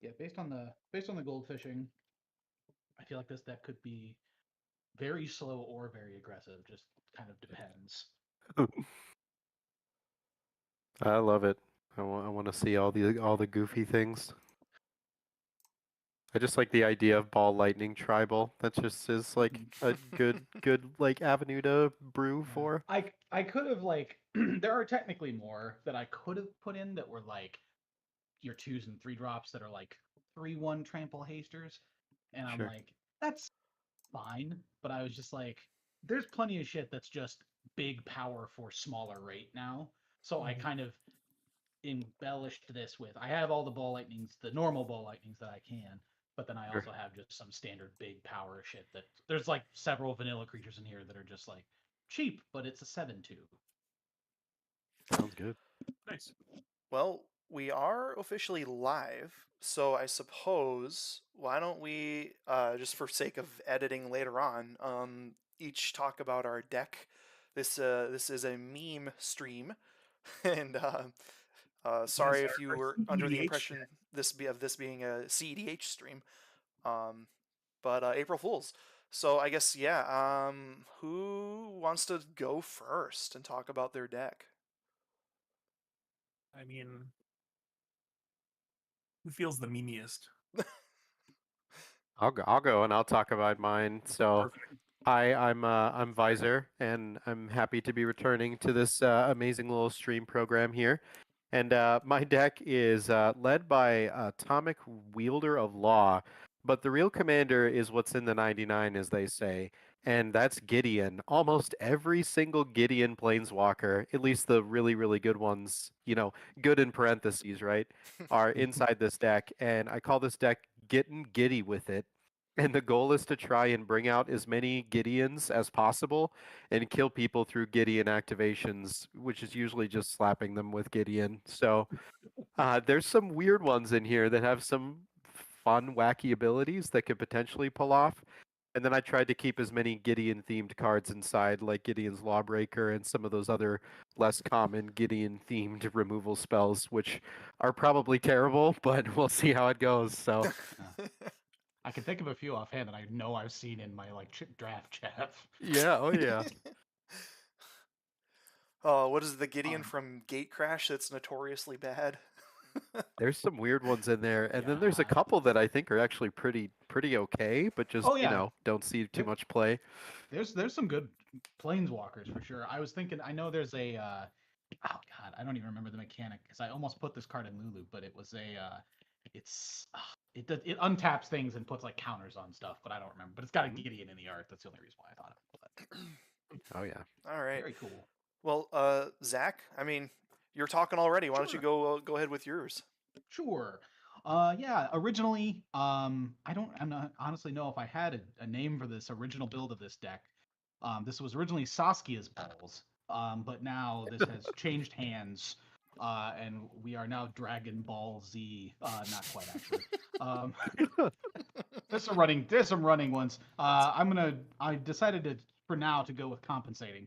Yeah, based on the gold fishing, I feel like this deck could be very slow or very aggressive. Just kind of depends. I love it. I want to see all the goofy things. I just like the idea of ball lightning tribal. That just is like a good like avenue to brew Yeah. for. I could have like there are technically more that I could have put in that were like your 2s and 3 drops that are like 3/1 trample hasters, and I'm Sure. like that's fine, but I was just like there's plenty of shit that's just big power for smaller rate now. So I Mhm. kind of embellished this with I have all the ball lightnings, the normal ball lightnings that I can, but then I Sure. also have just some standard big power shit that there's like several vanilla creatures in here that are just like cheap, but it's a 7/2. Sounds good. Nice. Well, we are officially live, so I suppose why don't we, just for sake of editing later on, each talk about our deck. This is a meme stream, and Yes, sorry if you our were under the CEDH impression of this being a CEDH stream, um, but April Fools. So I guess yeah. Who wants to go first and talk about their deck? I mean, who feels the memeiest? I'll go and I'll talk about mine. So Perfect. hi, I'm Visor, and I'm happy to be returning to this amazing little stream program here. And my deck is led by Atomic Wielder of Law, but the real commander is what's in the 99, as they say, and that's Gideon. Almost every single Gideon Planeswalker, at least the really, really good ones, good in parentheses, right, are inside this deck. And I call this deck Getting Giddy with It. And the goal is to try and bring out as many Gideons as possible and kill people through Gideon activations, which is usually just slapping them with Gideon. So there's some weird ones in here that have some fun, wacky abilities that could potentially pull off. And then I tried to keep as many Gideon themed cards inside, like Gideon's Lawbreaker and some of those other less common Gideon themed removal spells, which are probably terrible, but we'll see how it goes. So I can think of a few offhand that I know I've seen in my like draft chat. yeah, oh yeah. Oh, what is the Gideon Um, from Gate Crash that's notoriously bad? There's some weird ones in there, and then there's a yeah. couple that I think are actually pretty okay, but just Oh yeah. don't see too There, much play. there's some good planeswalkers for sure. I was thinking I know there's a oh god, I don't even remember the mechanic because I almost put this card in Lulu, but it was a it's it untaps things and puts like counters on stuff, but I don't remember. But it's got a Mhm. Gideon in the art. That's the only reason why I thought of it. But Oh yeah. All right. very cool. Well, Zach, I mean, you're talking already. Why don't you Sure. go ahead with yours? Sure. Yeah, originally, I'm not honestly know if I had a name for this original build of this deck. This was originally Saskia's balls, but now this has changed hands, and we are now Dragon Ball Z. Not quite actually. Um, there's some running ones. I decided to for now to go with compensating,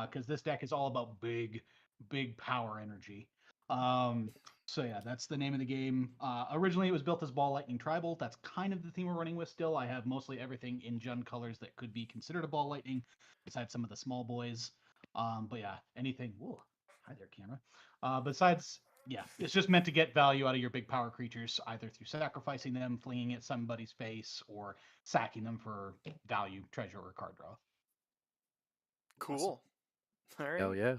because this deck is all about big power energy. Um, so yeah, that's the name of the game. Originally it was built as Ball Lightning Tribal. That's kind of the theme we're running with still. I have mostly everything in Jund colors that could be considered a Ball Lightning, besides some of the small boys. But yeah, anything. Whoa, hi there, camera. Besides, yeah, it's just meant to get value out of your big power creatures, either through sacrificing them, flinging at somebody's face, or sacking them for value, treasure, or card draw. Awesome. Cool. All right. Hell yeah.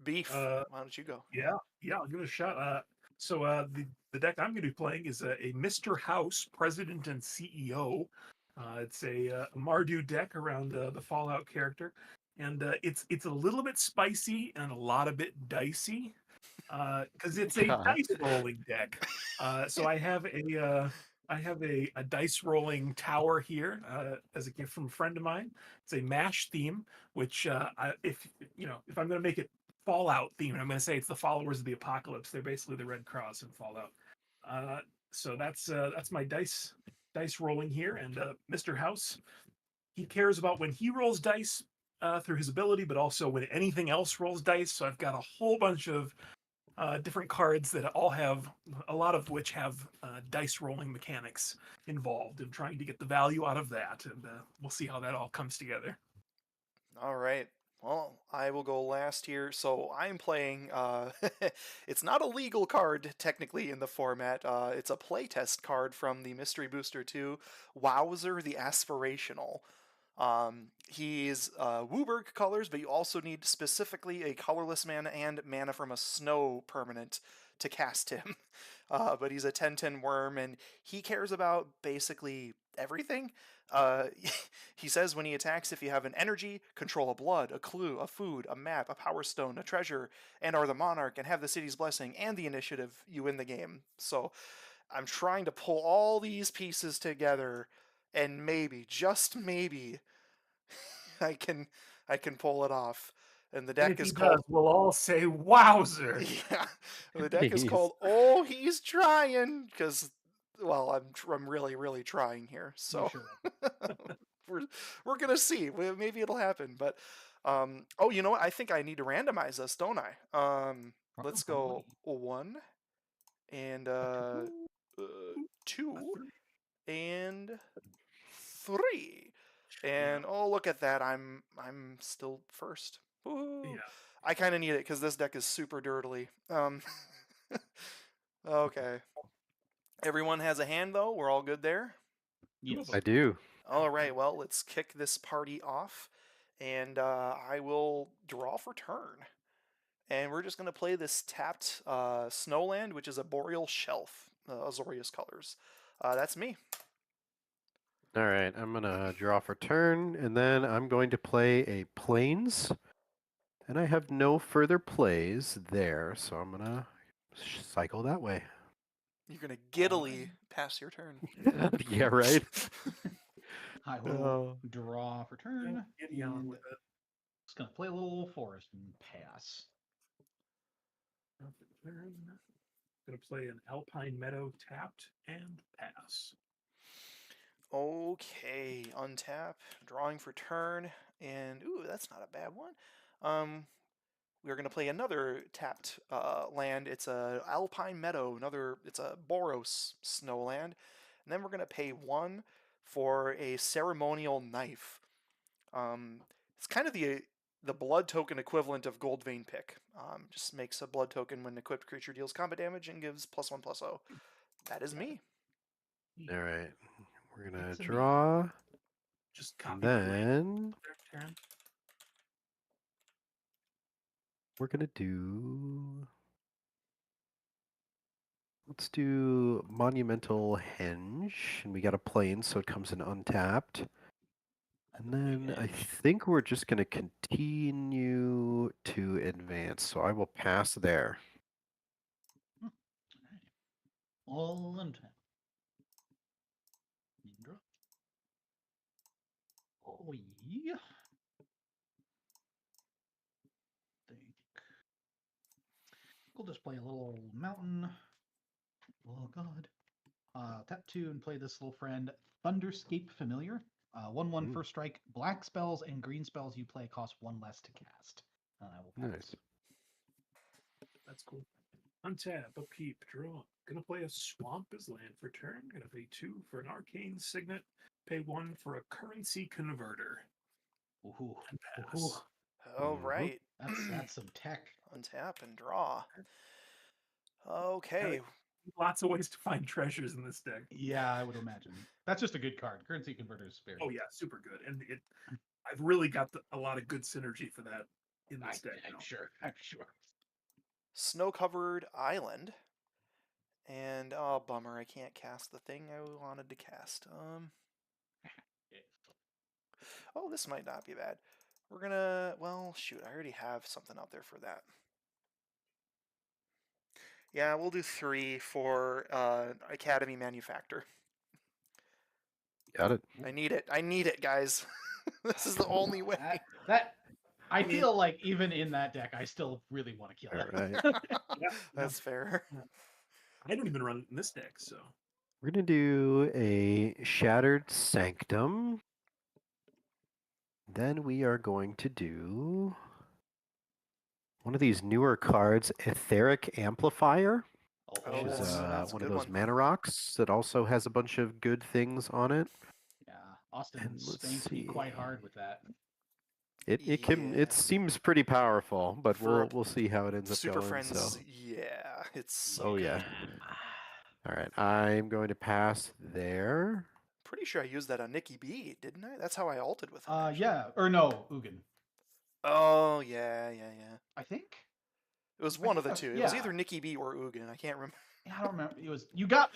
Beef. Uh, Why don't you go? yeah, I'll give it a shot. The deck I'm going to be playing is a Mr. House President and CEO. It's a Mardu deck around the Fallout character, and it's a little bit spicy and a lot of bit dicey because it's a God. dice rolling deck. So I have a dice rolling tower here as a gift from a friend of mine. It's a MASH theme, which if if I'm going to make it Fallout themed, I'm going to say it's the Followers of the Apocalypse. They're basically the Red Cross in Fallout. So that's my dice rolling here, and Mr. House, he cares about when he rolls dice through his ability, but also when anything else rolls dice. So I've got a whole bunch of different cards that all have, a lot of which have dice rolling mechanics involved, and trying to get the value out of that. And we'll see how that all comes together. All right. Well, I will go last here. So I'm playing. It's not a legal card technically in the format. It's a playtest card from the Mystery Booster 2, Wowzer the Aspirational. He's Wooburg colors, but you also need specifically a colorless mana and mana from a snow permanent to cast him. But he's a 10/10 worm, and he cares about basically everything. He says when he attacks, if you have an energy, control a blood, a clue, a food, a map, a power stone, a treasure, and are the monarch, and have the city's blessing and the initiative, you win the game. So I'm trying to pull all these pieces together, and maybe, just maybe, I can pull it off. And the And deck if he is called. does, we'll all say, "Wowzer!" Yeah, the deck is Jeez. called. Oh, he's trying, because, well, I'm really trying here. So Sure. we're gonna see. Maybe it'll happen. But oh, you know what? I think I need to randomize this, don't I? Let's go Probably. 1 and A 2 three. and 3. And oh, look at that! I'm still first. Woo! Yeah. I kind of need it because this deck is super dirtily. Okay. Everyone has a hand though. We're all good there. Yes. I do. All right. Well, let's kick this party off, and I will draw for turn. And we're just gonna play this tapped Snowland, which is a Boreal Shelf, Azorius colors. That's me. All right, I'm gonna draw for turn, and then I'm going to play a plains, and I have no further plays there, so I'm gonna cycle that way. You're gonna giddily pass your turn. Yeah, right. I will Oh. draw for turn. Giddy on And with it. just gonna play a little forest and pass. Turn. Gonna play an Alpine Meadow tapped and pass. Okay, untap, drawing for turn, and ooh, that's not a bad one. We're gonna play another tapped land. It's a Alpine Meadow. It's a Boros Snowland, and then we're gonna pay 1 for a Ceremonial Knife. It's kind of the blood token equivalent of Gold Vein Pick. Just makes a blood token when equipped creature deals combat damage and gives +1/+0. That is me. All right, we're gonna It's a me. draw, Just and copy that land then there, Tarren. we're gonna do. Let's do Monumental Henge, and we got a plane, so it comes in untapped. And then I think we're just going to continue to advance, so I will pass there. All untap. Draw. Oh yeah. Think. We'll just play a little mountain. Oh god. Tap 2 and play this little friend, Thunderscape Familiar. 1/1 first strike. Black spells and green spells you play cost 1 less to cast. And I will pass. Nice. That's cool. Untap, upkeep, draw. Gonna play a Swamp as land for turn. Gonna pay 2 for an Arcane Signet. Pay 1 for a Currency Converter. Ooh. And pass. Ooh. All right. That's some tech. Untap and draw. Okay. Lots of ways to find treasures in this deck. Yeah, I would imagine. That's just a good card. Currency Converter is very Oh yeah, super good. And I've really got a lot of good synergy for that in this deck. I'm sure. I'm sure. Snow-covered island. And oh, bummer, I can't cast the thing I wanted to cast. Oh, this might not be bad. We're gonna, well, shoot, I already have something out there for that. Yeah, we'll do 3 for Academy Manufactor. Got it. I need it, guys. This is the only way. I feel like even in that deck, I still really want to kill All it. right. That's fair. I don't even run it in this deck, so. We're going to do a Shattered Sanctum. Then we are going to do one of these newer cards, Etheric Amplifier, which Oh, is that's a one of good those one. mana rocks that also has a bunch of good things on it. Yeah, Austin And let's spanked me quite see. hard with that. It Yeah. seems pretty powerful, but For we'll see how it ends up Super going. Friends, So, yeah, it's so oh good. yeah. All right, I'm going to pass there. Pretty sure I used that on Nikki B, didn't I? That's how I ulted with him. Actually. Yeah, or no, Ugin. Oh yeah. I think. It was one of the two. It was yeah. either Nikki B or Ugin. I can't remember. Yeah, I don't remember. It was you got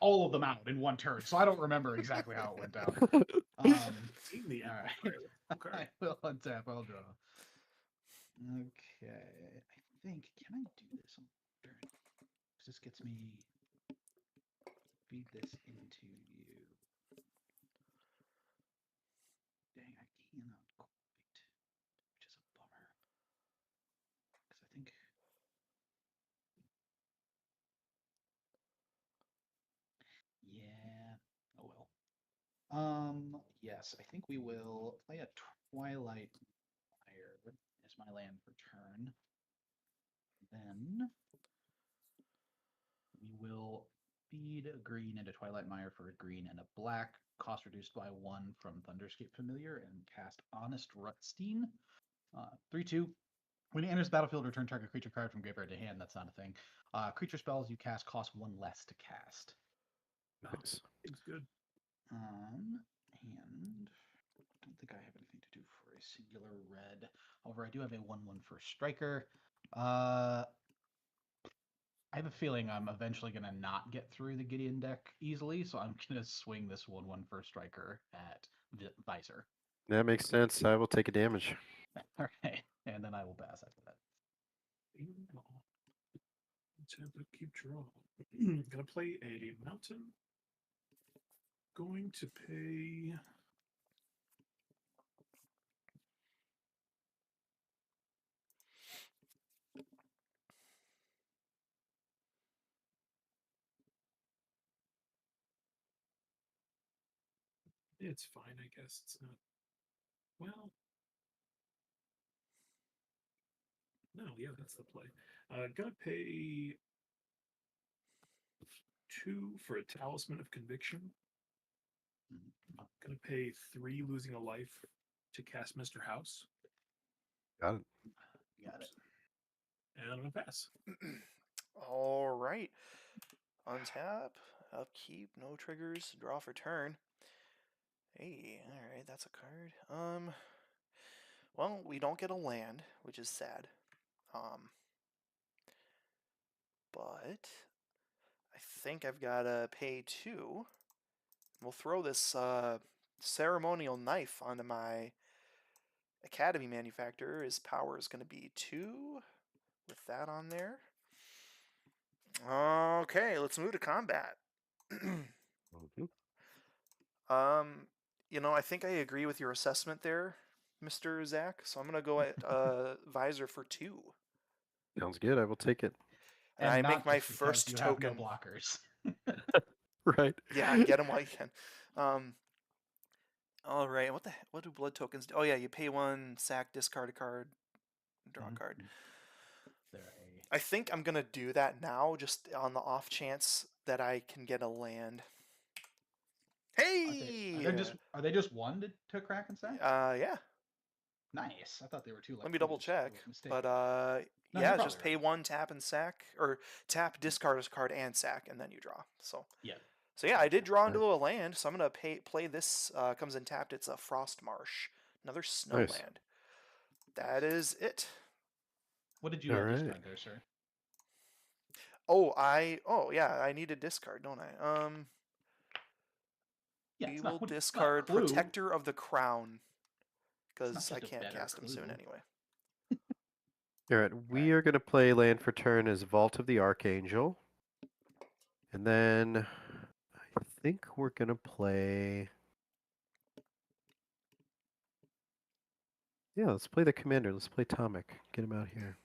all of them out in one turn, so I don't remember exactly how it went down. Seen the All apple. right. Okay. I will untap. I'll draw. Okay, I think can I do this on turn? 'Cause this gets me feed this into you. Dang, I cannot quite, which is a bummer. Because I think. Yeah. Oh well. Yes, I think we will play a Twilight Fire as my land for turn. Then we will feed a green into Twilight Mire for a green and a black, cost reduced by 1 from Thunderscape Familiar, and cast Honest Rutstein. 3/2. When it enters the battlefield, return target creature card from graveyard to hand. That's not a thing. Creature spells you cast cost 1 less to cast. Nice. Seems good. And I don't think I have anything to do for a singular red. However, I do have a 1/1 for striker. I have a feeling I'm eventually going to not get through the Gideon deck easily, so I'm going to swing this 1/1 for striker at Visor. That makes sense. I will take a damage. All right, and then I will pass after that. Let's have to keep draw. Gonna play a mountain. Going to pay. It's fine, I guess. It's not. Well. No, yeah, that's the play. Gonna pay 2 for a Talisman of Conviction. Gonna pay 3, losing a life to cast Mr. House. Got it. Got it. And I'm gonna pass. All right. Untap, upkeep, no triggers, draw for turn. Hey, all right, that's a card. Well, we don't get a land, which is sad. But I think I've got to pay 2. We'll throw this ceremonial knife onto my Academy manufacturer. His power is going to be 2 with that on there. Okay, let's move to combat. I think I agree with your assessment there, Mr. Zach. So I'm gonna go at Visor for 2. Sounds good. I will take it. And I make my first you token. have no blockers. Right. Yeah, get them while you can. All right. What do blood tokens do? Oh yeah, you pay 1, sack, discard a card, draw a card. I think I'm gonna do that now, just on the off chance that I can get a land. Hey! Are they just 1 to crack and sack? Yeah. Nice. I thought they were 2. Let me double check. But No, yeah, just pay 1, tap and sack, or tap, discard a card and sack, and then you draw. So yeah, I did draw into a land, so I'm gonna play this. Comes in tapped. It's a Frost Marsh, another snow land. That is it. What did you discard there, sir? Oh yeah, I need a discard, don't I? Yeah, we will discard Protector of the Crown, because I can't cast him soon anyway. All right, we are going to play land for turn as Vault of the Archangel. And then I think we're going to play... Yeah, let's play the commander. Let's play Tomic. Get him out here.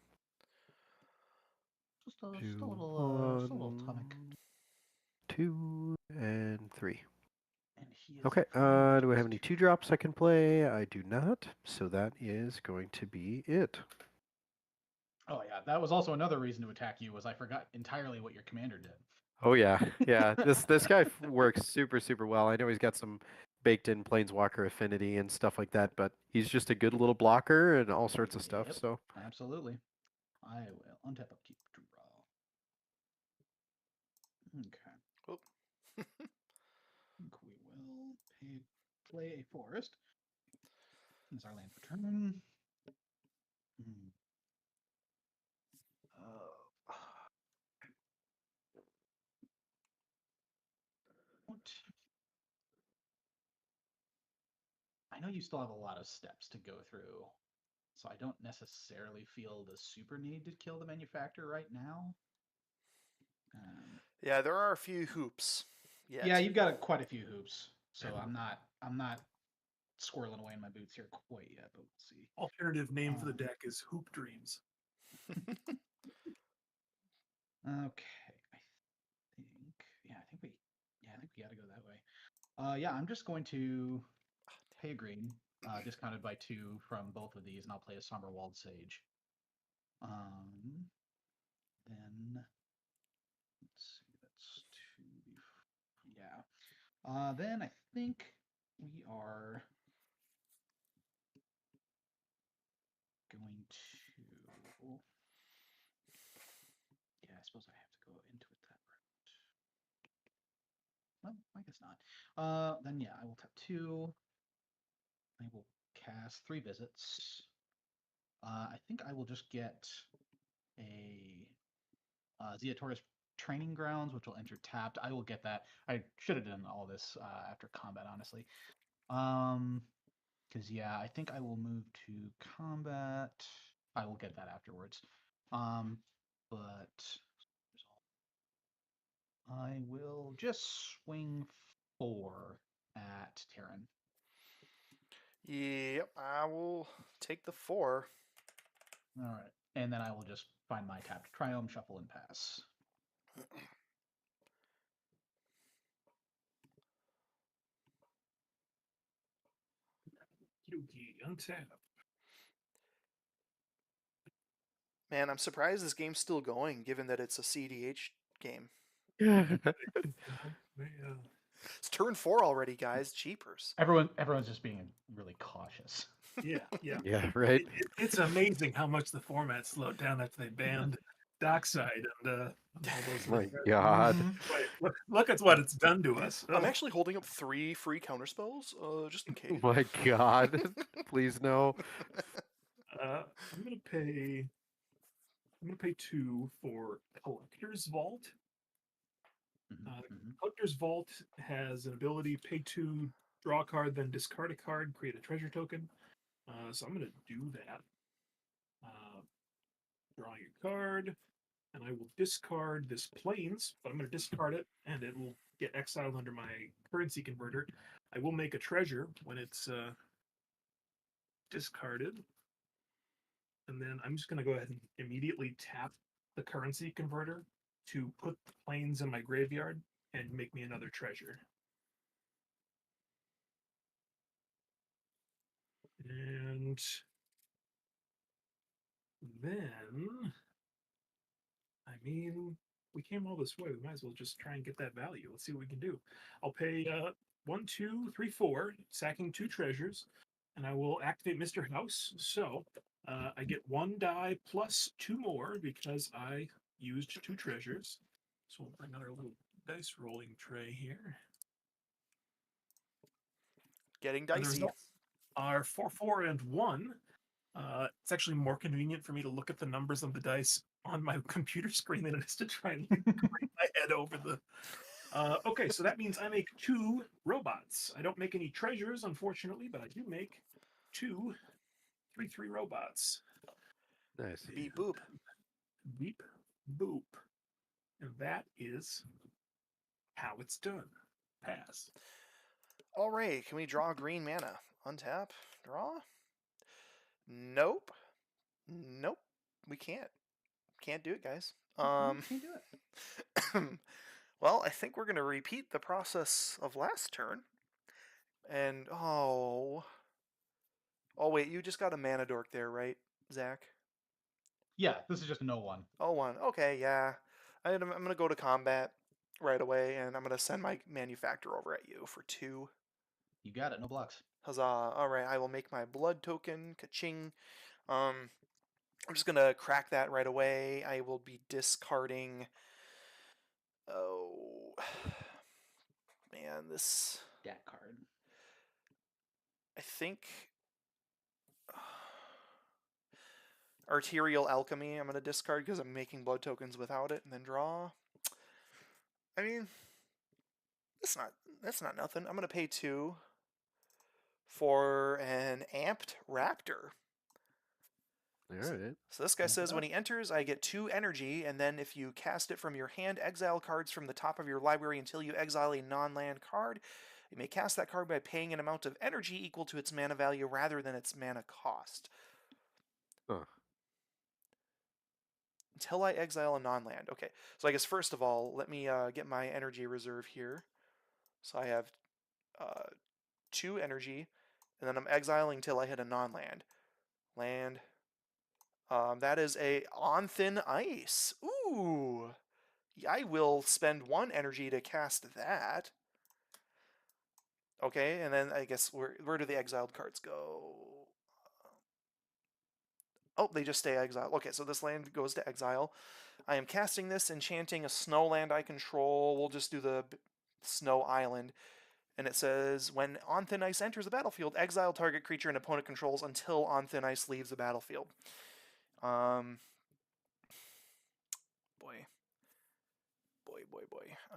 Just a little Tomic. 2 and 3. And he is Okay, do I have any 2-drops I can play? I do not, so that is going to be it. Oh yeah, that was also another reason to attack you. Was I forgot entirely what your commander did. Oh yeah, yeah. This guy works super well. I know he's got some baked in Planeswalker affinity and stuff like that, but he's just a good little blocker and all sorts of stuff. Yep, So absolutely. I will untap, upkeep, draw. Okay. Oh. I think we will play a forest. This is our land for turn. What? I know you still have a lot of steps to go through, so I don't necessarily feel the super need to kill the manufacturer right now. Yeah, there are a few hoops. Yet. Yeah, you've got quite a few hoops, so I'm not squirreling away in my boots here quite yet, but we'll see. Alternative name for the deck is Hoop Dreams. Okay, I think we got to go that way. Yeah, I'm just going to pay a green, discounted by 2 from both of these, and I'll play a Somber Walled Sage. Then let's see, that's 2. Yeah. Then I think we are going to. Yeah, I suppose I have to go into it that route. Well, I guess not. Then yeah, I will tap 2. I will cast 3 visits. I think I will just get a Zeatorus Training Grounds, which will enter tapped. I will get that. I should have done all this after combat, honestly. Because yeah, I think I will move to combat. I will get that afterwards. But I will just swing 4 at Tarren. Yep, I will take the 4. All right, and then I will just find my tapped Triome, shuffle, and pass. Yuki, untap. Man, I'm surprised this game's still going, given that it's a CDH game. It's turn 4 already, guys. Cheapers. Everyone's just being really cautious. Yeah. yeah, right. It's amazing how much the format slowed down after they banned Dockside and all those. My God. Look at what it's done to us. I'm actually holding up 3 free counterspells, just in case. My God. Please no. I'm gonna pay 2 for Collector's Vault. Collector's Vault has an ability: pay 2, draw a card, then discard a card, create a treasure token. So I'm gonna do that. Draw your card, and I will discard this Plains, but I'm going to discard it, and it will get exiled under my currency converter. I will make a treasure when it's discarded, and then I'm just going to go ahead and immediately tap the currency converter to put the Plains in my graveyard and make me another treasure. And then, I mean, we came all this way. We might as well just try and get that value. Let's see what we can do. I'll pay 1, 2, 3, 4, sacking 2 treasures, and I will activate Mr. House. So I get 1 die plus 2 more because I used 2 treasures. So we'll bring out our little dice rolling tray here. Getting dicey. Are 4, 4, and 1. It's actually more convenient for me to look at the numbers of the dice on my computer screen than it is to try and break my head over the. Okay, so that means I make 2 robots. I don't make any treasures, unfortunately, but I do make 2 3/3 robots. Nice. Beep boop. Beep boop. And that is how it's done. Pass. All right, can we draw green mana? Untap, draw? Nope. Nope. We can't. Can't do it, guys. Can't do it. Well, I think we're going to repeat the process of last turn. And, oh, wait, you just got a mana dork there, right, Zach? Yeah, this is just a no one. Oh, 1. Okay, yeah. I'm going to go to combat right away, and I'm going to send my manufactor over at you for 2. You got it. No blocks. Huzzah. All right, I will make my blood token. Ka-ching. I'm just going to crack that right away. I will be discarding... Oh... Man, this... That card. I think... Arterial Alchemy I'm going to discard because I'm making blood tokens without it, and then draw. I mean... That's not nothing. I'm going to pay 2 for an amped raptor. All right. So this guy says when he enters, I get 2 energy, and then if you cast it from your hand, exile cards from the top of your library until you exile a non-land card. You may cast that card by paying an amount of energy equal to its mana value rather than its mana cost. Huh. Until I exile a non-land. Okay, so I guess first of all, let me get my energy reserve here. So I have 2 energy, and then I'm exiling till I hit a non-land. Land. That is a On Thin Ice. Ooh! I will spend 1 energy to cast that. Okay, and then I guess where do the exiled cards go? Oh, they just stay exiled. Okay, so this land goes to exile. I am casting this, enchanting a snow land I control. We'll just do the Snow Island. And it says, when On Thin Ice enters the battlefield, exile target creature an opponent controls until On Thin Ice leaves the battlefield. Boy.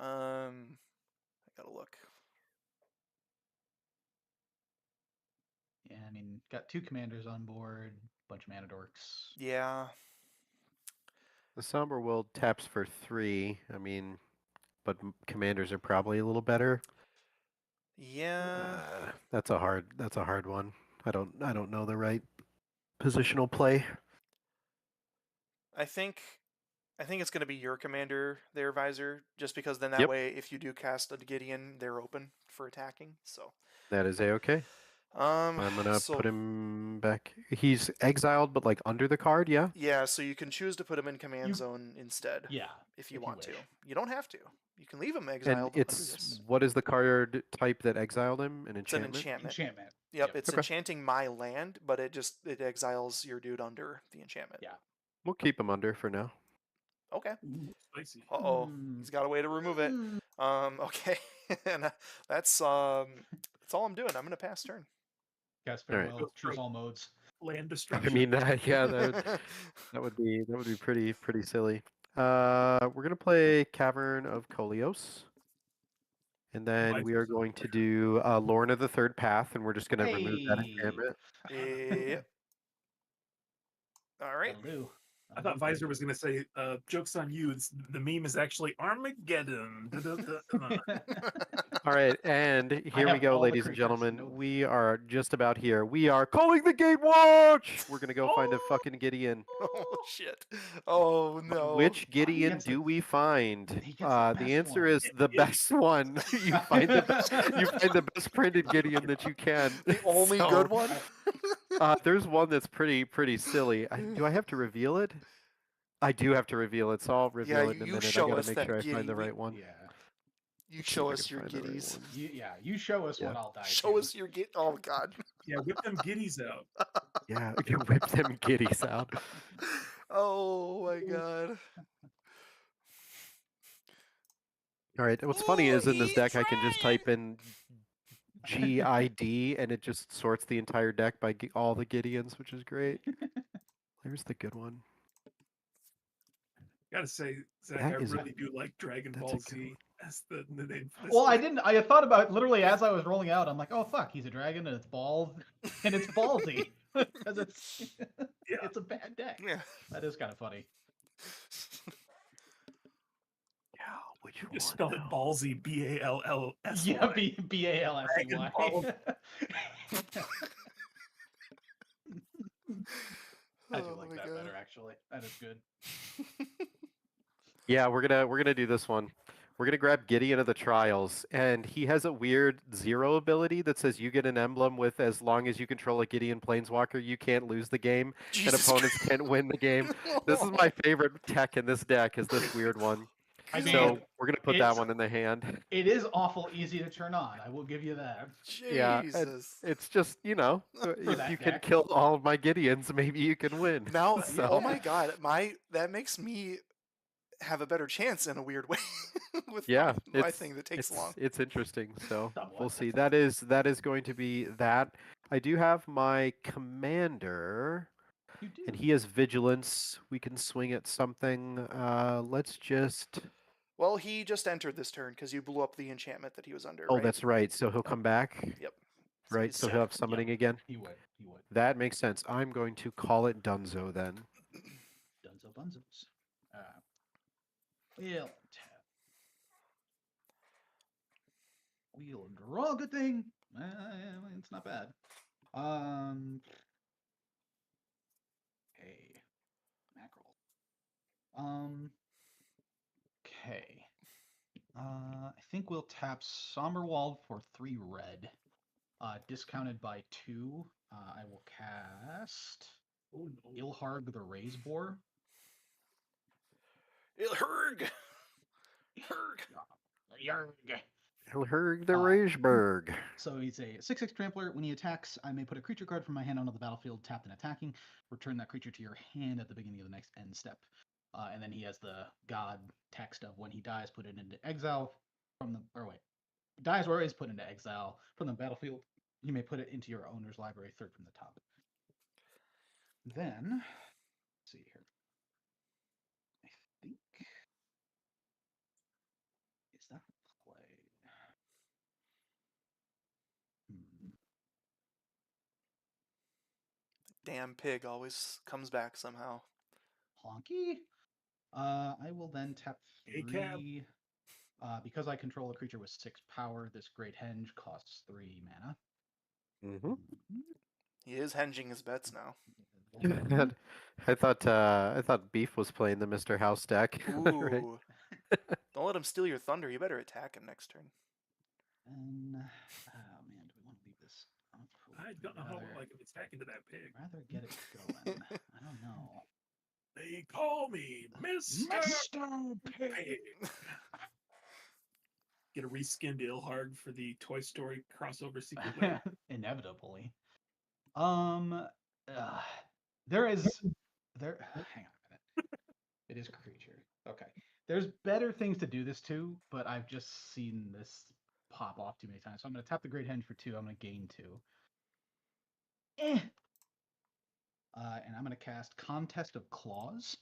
I gotta look. Yeah, I mean, got 2 commanders on board, bunch of ManaDorks. Yeah. The Somber World taps for 3. I mean, but commanders are probably a little better. Yeah. That's a hard one. I don't know the right positional play. I think it's going to be your commander there, Visor, just because then that Yep. way, if you do cast a Gideon, they're open for attacking. So That is a-okay. I'm gonna put him back. He's exiled, but like under the card, yeah. Yeah, so you can choose to put him in command zone instead. Yeah, if you if you want to. wish. You don't have to. You can leave him And exiled. under it's this. what is the card type that exiled him? An It's an enchantment. enchantment. Yep, Yep, it's Okay. enchanting my land, but it exiles your dude under the enchantment. Yeah. We'll keep him under for now. Okay. Ooh, spicy. Uh-oh. He's got a way to remove it. Okay. And that's all I'm doing. I'm gonna pass turn. Cast All right. farewell. Choose all modes. Land I destruction. mean, yeah, that would be pretty silly. We're gonna play Cavern of Kolios, and then we are going to do Lorna the Third Path, and we're just gonna remove that enchantment. Yep. All right. That'll do. I thought Visor was going to say, "Jokes on you." The meme is actually Armageddon. All right, and here we have go, all the ladies and creatures, gentlemen. no- We are just about here. We are calling the Gatewatch. We're gonna go find a fucking Gideon. Oh shit. Oh no. Which Gideon gets do we find? he gets the The best answer one. is the best one. You find the best printed Gideon that you can. The only So, good one? there's one that's pretty silly. Do I have to reveal it? I do have to reveal it, so I'll reveal it in a you minute. I show gotta us make that sure I Giddy. find the right one. Yeah. You Let's see show if I us can your find the right giddies. one. You show us Yeah. what I'll die. Show to. us your gid. Oh god. Yeah, whip them giddies out. Yeah, you can whip them giddies out. Oh my god. All right. What's funny is in this deck I can just type in GID and it just sorts the entire deck by all the Gideons, which is great. There's the good one. Gotta say, Zach, That I is a- really do like Dragon that's a Ball good Z. one. That's the name. For this Well, I deck. didn't. I thought about literally as I was rolling out. I'm like, oh fuck, he's a dragon and it's balls and it's ballsy because it's it's a bad deck. Yeah. That is kind of funny. Yeah, which You one? just spelled it now? ballsy, BALLS. Yeah, BALSEY. Dragon Ball. I do Oh like my that God. better actually. That is good. Yeah, we're gonna do this one. We're gonna grab Gideon of the Trials, and he has a weird 0 ability that says you get an emblem with as long as you control a Gideon Planeswalker, you can't lose the game, and Jesus opponents Christ. can't win the game. This is my favorite tech in this deck, is this weird one. I mean, So we're gonna put that it's- one in the hand. It is awful easy to turn on. I will give you that. Yeah, Jesus. it's just, you know, if that you can deck. kill all of my Gideons, maybe you can win. Now, So- oh my God, that makes me have a better chance in a weird way with Yeah, my thing that takes long. It's interesting. So Somewhat. we'll see. That is going to be that. I do have my commander, You do. and he has vigilance. We can swing at something. Let's just. Well, he just entered this turn because you blew up the enchantment that he was under. Oh, right? that's right. So he'll come back. Yep. Right. he's So set. he'll have summoning again. He would. He would. That makes sense. I'm going to call it Dunzo then. Dunzo bunzos. Wheel tap. Wheel and draw. Good thing. It's not bad. Okay. Mackerel. Okay. I think we'll tap Somberwald for 3 red. Discounted by 2. I will cast Oh no. Ilharg the Raise Boar. Herg. Herg. Yarg. Helherg the Uh, Rageberg. So he's a 6/6 trampler. When he attacks, I may put a creature card from my hand onto the battlefield, tapped and attacking. Return that creature to your hand at the beginning of the next end step. And then he has the god text of when he dies, put it into exile from the dies or is put into exile from the battlefield. You may put it into your owner's library, 3rd from the top. Then, let's see here. I think is that the play? Damn pig always comes back somehow. Honky. I will then tap Hey, Cab. 3. Because I control a creature with 6 power, this Great Henge costs 3 mana. Mm-hmm. He is henging his bets now. I thought Beef was playing the Mr. House deck. Right? Ooh. Don't let him steal your thunder. You better attack him next turn. And oh man, do we want to leave this up? I don't know how Rather- like it's back into that pig. Rather get it going. I don't know. They call me Mr. Pig. Pig. Get a reskinned Ilharg for the Toy Story crossover sequel. later. Inevitably. There. Hang on a minute. It is creature. Okay. There's better things to do this to, but I've just seen this pop off too many times. So I'm going to tap the Great Henge for 2. I'm going to gain 2. And I'm going to cast Contest of Claws.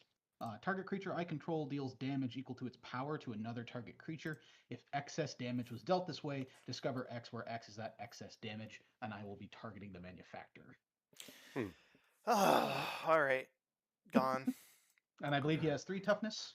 Target creature I control deals damage equal to its power to another target creature. If excess damage was dealt this way, discover X, where X is that excess damage, and I will be targeting the manufacturer. All right. Gone. And I believe he has 3 toughness.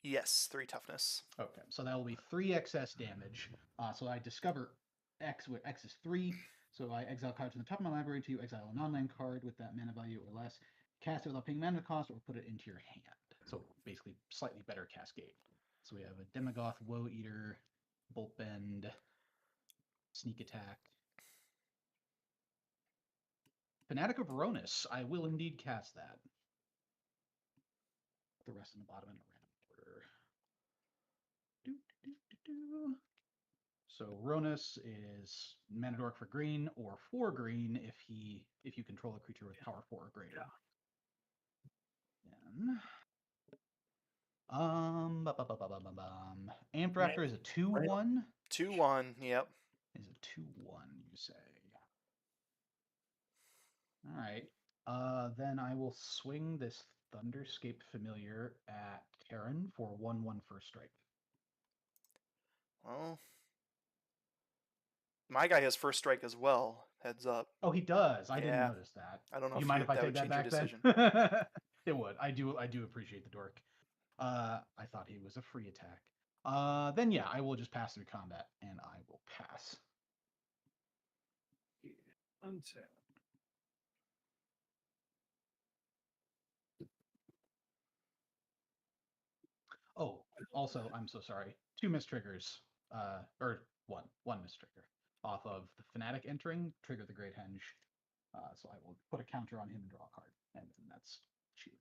Yes, 3 toughness. Okay, so that will be 3 excess damage. So I discover X, where X is 3. So I exile cards from the top of my library to exile a non-land card with that mana value or less. Cast it without paying mana cost, or put it into your hand. So basically, slightly better cascade. So we have a Demagoth, Woe Eater, Bolt Bend, Sneak Attack. Fanatic of Ronus. I will indeed cast that. The rest in the bottom in a random order. So Ronus is mana dork for green or 4 green if you control a creature with power 4 or greater. Then, Ampdrafter is a 2/1. 2/1. Yep. Is a 2/1, you say? All right. Then I will swing this Thunderscape Familiar at Tarren for 1/1 first strike. Well, my guy has first strike as well. Heads up. Oh, he does. I didn't Yeah. notice that. I don't know You if mind if I that take would that change your back decision. then? It would. I do appreciate the dork. I thought he was a free attack. Then yeah, I will just pass through combat, and I will pass. Untap. Oh, also also, I'm so sorry, 2 mistriggers, or one mistrigger off of the Fanatic entering, trigger the Great Henge. So I will put a counter on him and draw a card, and then that's shoot.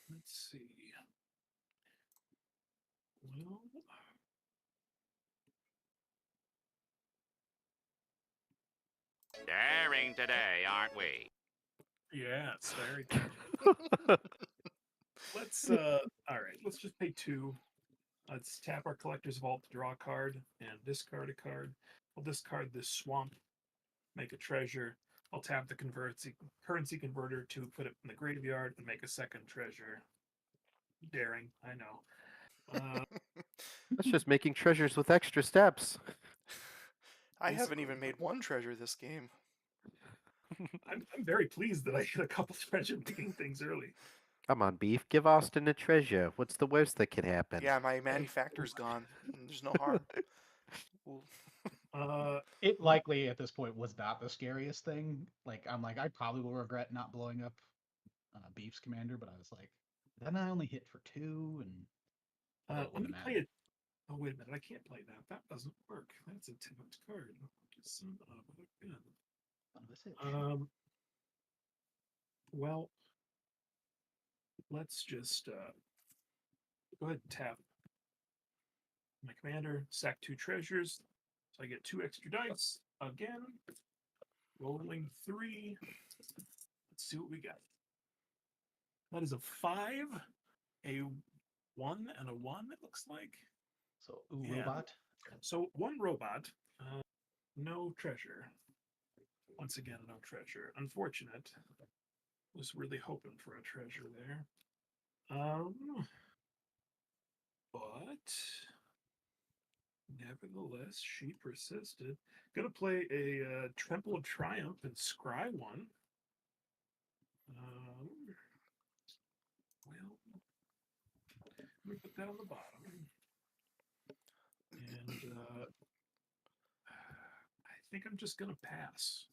Let's see. Well, Daring today, aren't we? yeah, it's very good. Let's all right, let's just pay 2. Let's tap our Collector's Vault to draw a card and discard a card. I'll discard this swamp, make a treasure. I'll tap the currency converter to put it in the graveyard and make a second treasure. Daring, I know. That's just making treasures with extra steps. I haven't Basically, even made one treasure this game. I'm very pleased that I hit a couple treasure making things early. Come on, Beef. Give Austin a treasure. What's the worst that could happen? Yeah, my manufacturer's gone. There's no harm. It likely at this point was not the scariest thing. Like I'm like I probably will regret not blowing up Beef's commander, but I was like, then I only hit for 2, and I'm it wouldn't gonna have play mattered. it. Oh wait a minute, I can't play that. That doesn't work. That's a tapped card. Son of a gun. Son of a bitch. Well, let's just go ahead and tap my commander, sack 2 treasures. So I get 2 extra dice again. Rolling 3. Let's see what we got. That is a 5, a 1, and a 1, it looks like. So Yeah. robot. So 1 robot, no treasure. Once again, no treasure. Unfortunate. Was really hoping for a treasure there. But nevertheless, she persisted. Gonna play a Temple of Triumph and scry 1. Well, let me put that on the bottom. And I think I'm just gonna pass.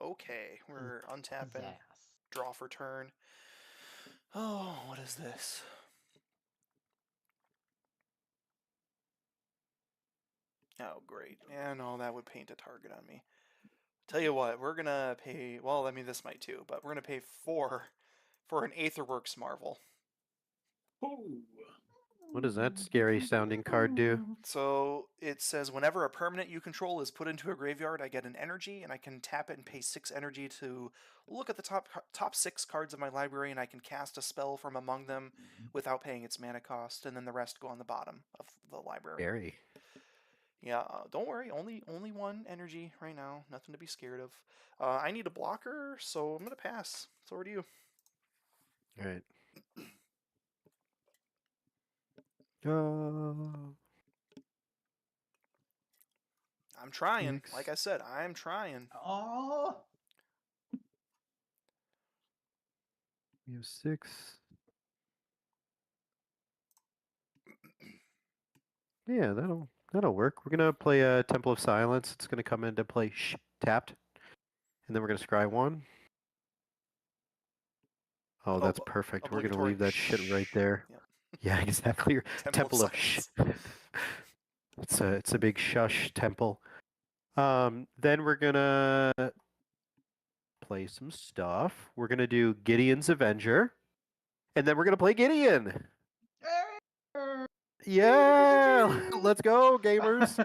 Okay, we're untapping. Draw for turn. Oh, what is this? Oh, great. Yeah, no, that would paint a target on me. Tell you what, we're gonna pay, well, I mean, this might too, but we're gonna pay 4 for an Aetherworks Marvel. Oh. What does that scary sounding card do? So it says whenever a permanent you control is put into a graveyard, I get an energy, and I can tap it and pay 6 energy to look at the top 6 cards of my library, and I can cast a spell from among them without paying its mana cost, and then the rest go on the bottom of the library. Scary. Yeah, don't worry, only 1 energy right now, nothing to be scared of. I need a blocker, so I'm gonna pass. It's over to you. All right. I'm trying. Thanks. Like I said, I'm trying. Oh, We have 6. Yeah, that'll work. We're gonna play a Temple of Silence. It's gonna come into play tapped, and then we're gonna scry 1. Oh, that's perfect. We're gonna leave that shit right there. Yep. Yeah, exactly. Temple of Silence. It's a big shush temple. Then we're gonna play some stuff. We're gonna do Gideon's Avenger, and then we're gonna play Gideon. Yeah, let's go, gamers.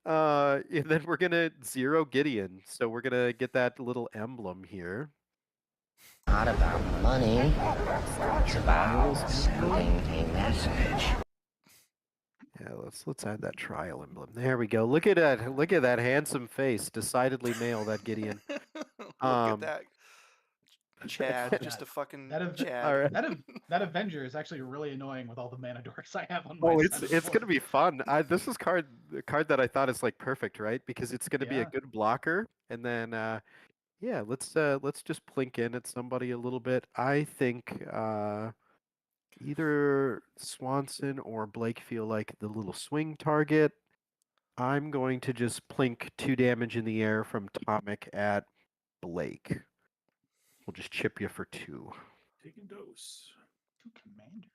And then we're gonna 0 Gideon. So we're gonna get that little emblem here. Not about money. It's about sending a message. Yeah, let's add that trial emblem. There we go. Look at that. Look at that handsome face. Decidedly male, that Gideon. Look at that. Chad, just a fucking Chad. All right. That Avenger is actually really annoying with all the mana dorks I have on my Oh, side. it's gonna be fun. This is the card that I thought is like perfect, right? Because it's gonna be a Yeah. good blocker, and then Yeah, let's just plink in at somebody a little bit. I think either Swanson or Blake feel like the little swing target. I'm going to just plink 2 damage in the air from Tomic at Blake. We'll just chip you for 2. Taking dose. 2 commander.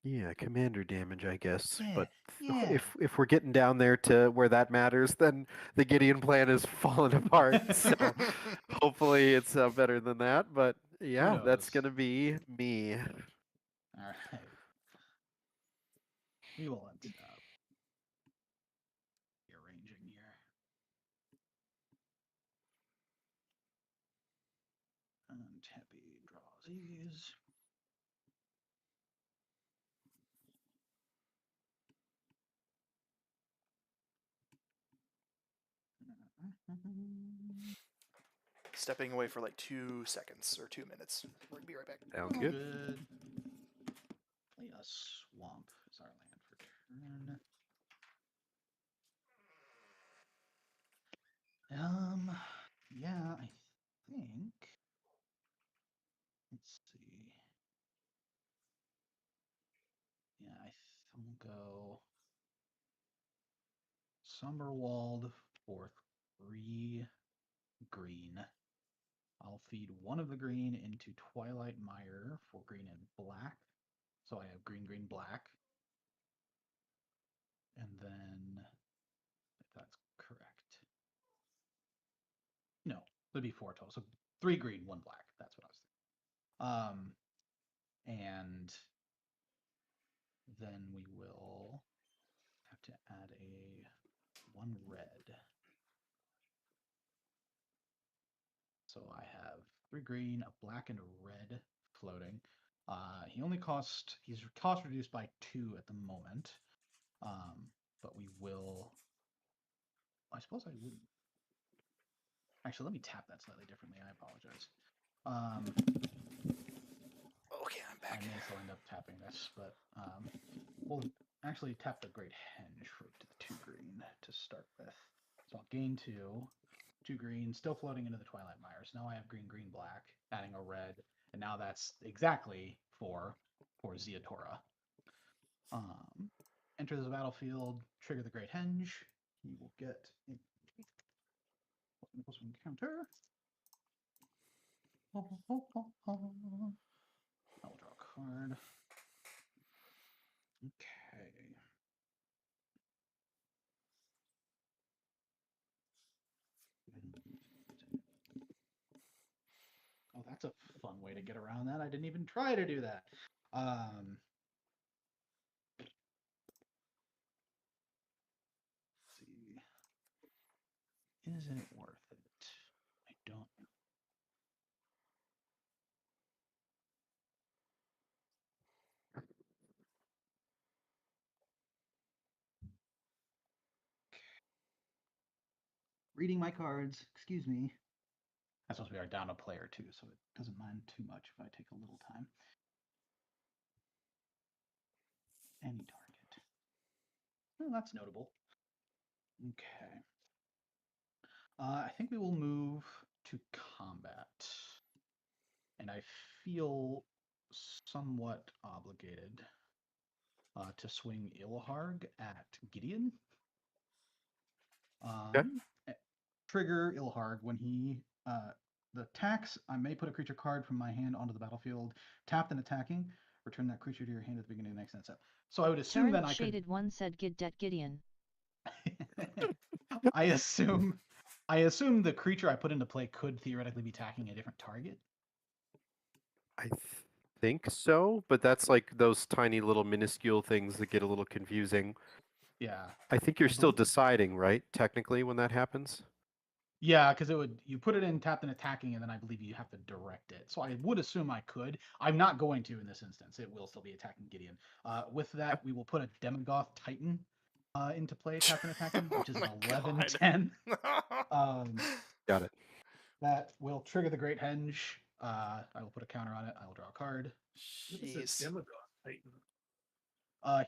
Yeah, commander damage, I guess. Yeah, But yeah. if we're getting down there to where that matters, then the Gideon plan is falling apart. So hopefully it's better than that. But yeah, that's knows? gonna be me. All right. We will end up rearranging here. And Happy draws these. Stepping away for like 2 seconds or 2 minutes. We'll be right back. Sounds good. Play a swamp as our land for turn. Yeah, I think. Let's see. Yeah, we'll go Summerwald for 3 green. I'll feed 1 of the green into Twilight Mire for green and black. So I have green, green, black. And then, if that's correct. No, there'd be 4 total. So 3 green, 1 black. That's what I was thinking. And then we will have to add a 1 red. So I have 3 green, a black, and a red floating. He's cost reduced by 2 at the moment. But we will, I suppose I wouldn't. Actually, let me tap that slightly differently. I apologize. Okay, I'm I back. may still end up tapping this, but we'll actually tap the Great Henge for the 2 green to start with. So I'll gain 2 green, still floating into the Twilight Mire. So now I have green, green, black, adding a red, and now that's exactly 4 for Zeatora. Enter the battlefield, trigger the Great Henge. He will get a +1 counter. I will draw a card. Okay. Oh, that's a fun way to get around that. I didn't even try to do that. Let's see. Is it worth it? I don't know. Reading my cards. Excuse me. That's supposed to be our down a player too, so it doesn't mind too much if I take a little time. Any target. Oh, that's notable. Okay. I think we will move to combat. And I feel somewhat obligated to swing Ilharg at Gideon. Trigger Ilharg when he the attacks. I may put a creature card from my hand onto the battlefield, tapped and attacking. Return that creature to your hand at the beginning of the next end step. So I would assume Tarren then I could. Shaded One said Gideon. I assume the creature I put into play could theoretically be attacking a different target. I think so, but that's like those tiny little minuscule things that get a little confusing. Yeah. I think you're still deciding, right? Technically, when that happens. Yeah, because you put it in tapped and attacking, and then I believe you have to direct it. So I would assume I could. I'm not going to in this instance. It will still be attacking Gideon. With that, we will put a Demogoth Titan into play, tapped and attacking, which is an 11/10. Got it. That will trigger the Great Henge. I will put a counter on it. I will draw a card. What is this Jeez. Demogorgon Titan?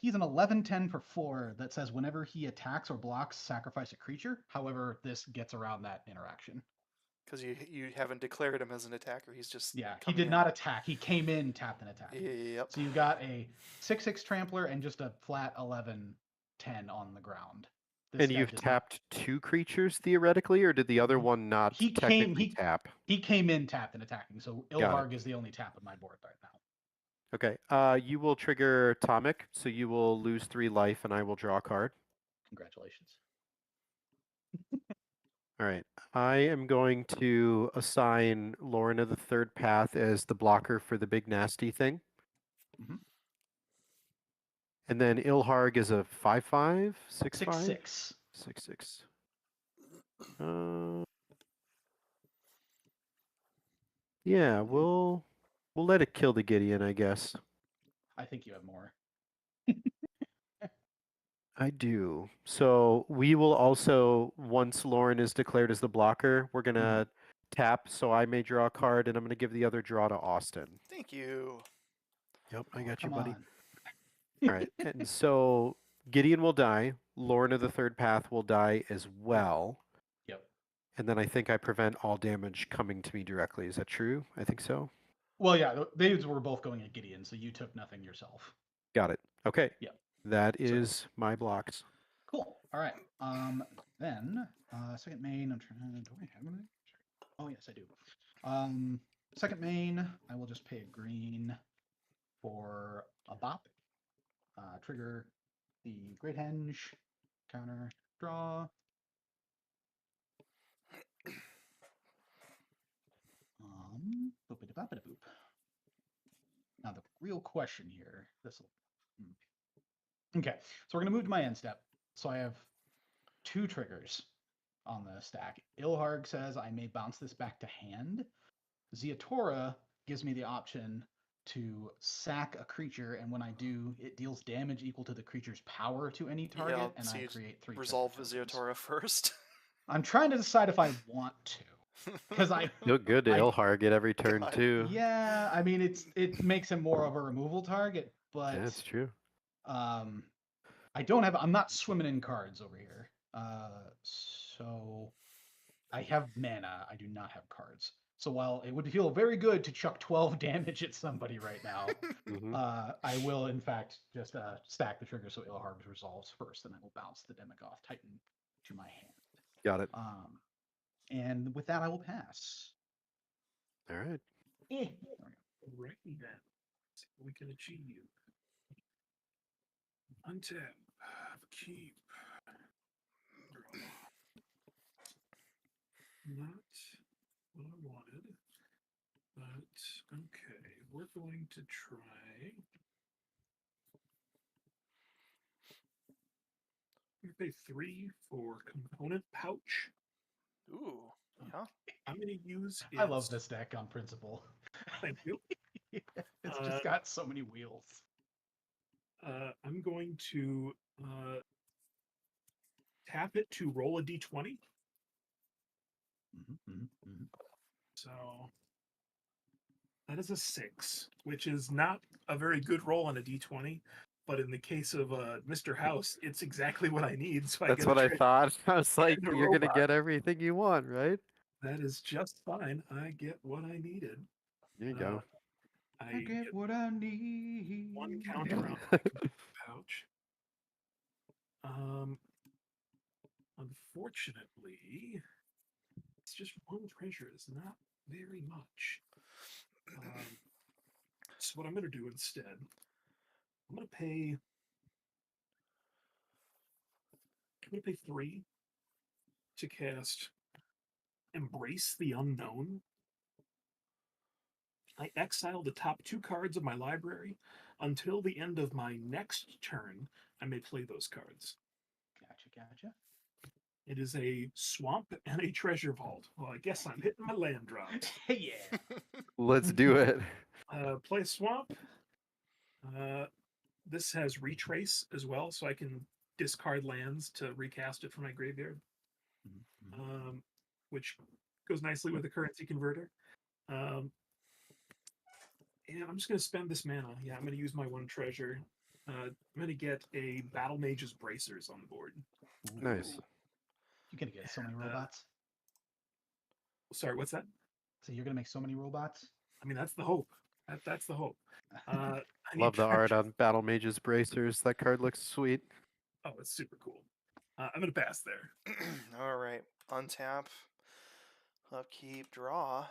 He's an 11/10 for 4 that says whenever he attacks or blocks, sacrifice a creature. However, this gets around that interaction. Because you haven't declared him as an attacker. He's just Yeah, he coming did in. not attack. He came in, tapped, and attacked. Yep. So you've got a 6/6 trampler and just a flat 11/10 on the ground. This And guy you've does not- tapped 2 creatures theoretically, or did the other one not He technically tap? He came in, tapped, and attacking. So Ilharg is the only tap on my board right now. Okay. You will trigger Atomic, so you will lose 3 life, and I will draw a card. Congratulations. All right. I am going to assign Lorna the Third Path as the blocker for the big nasty thing. Mhm. And then Ilharg is a 5/5, 6/5, 6/6. 6/6. Yeah, we'll let it kill the Gideon, I guess. I think you have more. I do. So we will also, once Lauren is declared as the blocker, we're gonna tap. So I may draw a card, and I'm gonna give the other draw to Austin. Thank you. Yep, I got you, Come buddy. on. All right, and so Gideon will die. Lorna the Third Path will die as well. Yep. And then I think I prevent all damage coming to me directly. Is that true? I think so. Well, yeah, these were both going at Gideon, so you took nothing yourself. Got it. Okay. Yep. That is my blocks. Cool. All right. Then second main. I'm trying. Do I have anything? Oh yes, I do. Second main. I will just pay a green for a bop. Trigger the Great Henge. Counter. Draw. Boop-a-da-bop-a-da-boop. Now the real question here. This will. Okay, so we're gonna move to my end step. So I have 2 triggers on the stack. Ilharg says I may bounce this back to hand. Ziatora gives me the option to sack a creature, and when I do, it deals damage equal to the creature's power to any target, Yeah, and so I you create 3 resolve the trigger tokens. Ziatora first. I'm trying to decide if I want to, because I Look good to Ilharg at every turn God. too. yeah, I mean it makes him more of a removal target, but Yeah, that's true. I'm not swimming in cards over here. So I have mana. I do not have cards. So while it would feel very good to chuck 12 damage at somebody right now, I will in fact just stack the trigger so Ilharg resolves first, and I will bounce the Demagoth Titan to my hand. Got it. And with that, I will pass. All right. There we go. Alrighty then. Let's see what we can achieve. Untap. Keep. Draw. Not what I wanted. But okay, we're going to try. We pay 3 for component pouch. Ooh, yeah. I'm going to use. I love this deck on principle. Thank you. It's just got so many wheels. I'm going to tap it to roll a d20. So that is a 6, which is not a very good roll on a d20. But in the case of Mr. House, it's exactly what I need. So That's what I thought. I was like, and a you're gonna robot. get everything you want, right? That is just fine. I get what I needed. There you go. I get what I need. 1 counter on my pouch. Unfortunately, it's just 1 treasure. It's not very much. So what I'm going to do instead, I'm going to pay 3 to cast Embrace the Unknown. I exile the top 2 cards of my library. Until the end of my next turn, I may play those cards. Gotcha. It is a swamp and a treasure vault. Well, I guess I'm hitting my land drops. Yeah. Let's do it. Play swamp. This has retrace as well, so I can discard lands to recast it from my graveyard, which goes nicely with the currency converter. And I'm just going to spend this mana. Yeah, I'm going to use my 1 treasure. I'm going to get a Battle Mage's Bracers on the board. Nice. You're gonna get so many robots. Sorry, what's that? So you're gonna make so many robots. I mean, that's the hope. That's the hope. I need Love the art treasure. on Battle Mage's Bracers. That card looks sweet. Oh, it's super cool. I'm going to pass there. All right. Untap. Upkeep. Draw.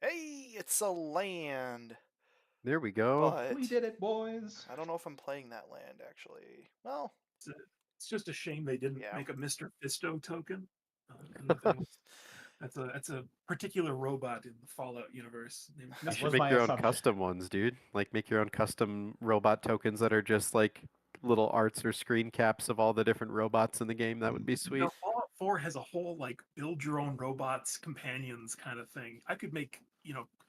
Hey, it's a land. There we go. But We did it, boys. I don't know if I'm playing that land, actually. Well, It's just a shame they didn't Yeah. make a Mr. Fisto token. Anything else. That's a particular robot in the Fallout universe. You That should was make my your own assumption. custom ones, dude. Like make your own custom robot tokens that are just like little arts or screen caps of all the different robots in the game. That would be You sweet. know, Fallout 4 has a whole like build your own robots companions kind of thing. I could make,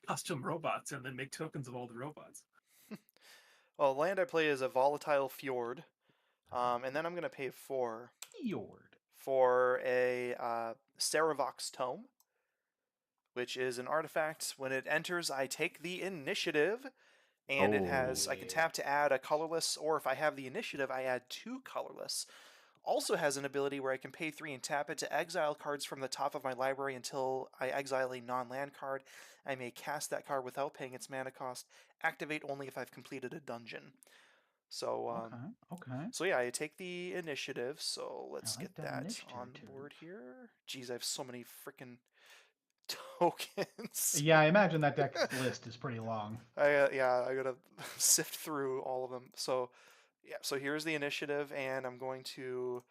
custom robots and then make tokens of all the robots. well, land I play is a volatile fjord. And then I'm going to pay 4 Fjord. for a Saravox Tome, which is an artifact. When it enters, I take the initiative, and it has, I can Oh. tap to add a colorless, or if I have the initiative, I add 2 colorless. Also has an ability where I can pay 3 and tap it to exile cards from the top of my library until I exile a non-land card. I may cast that card without paying its mana cost. Activate only if I've completed a dungeon. So, Okay. so yeah, I take the initiative, so let's like get that that initiative. on board here. Jeez, I have so many freaking tokens. Yeah, I imagine that deck list is pretty long. I gotta sift through all of them. So, yeah, so here's the initiative, and I'm going to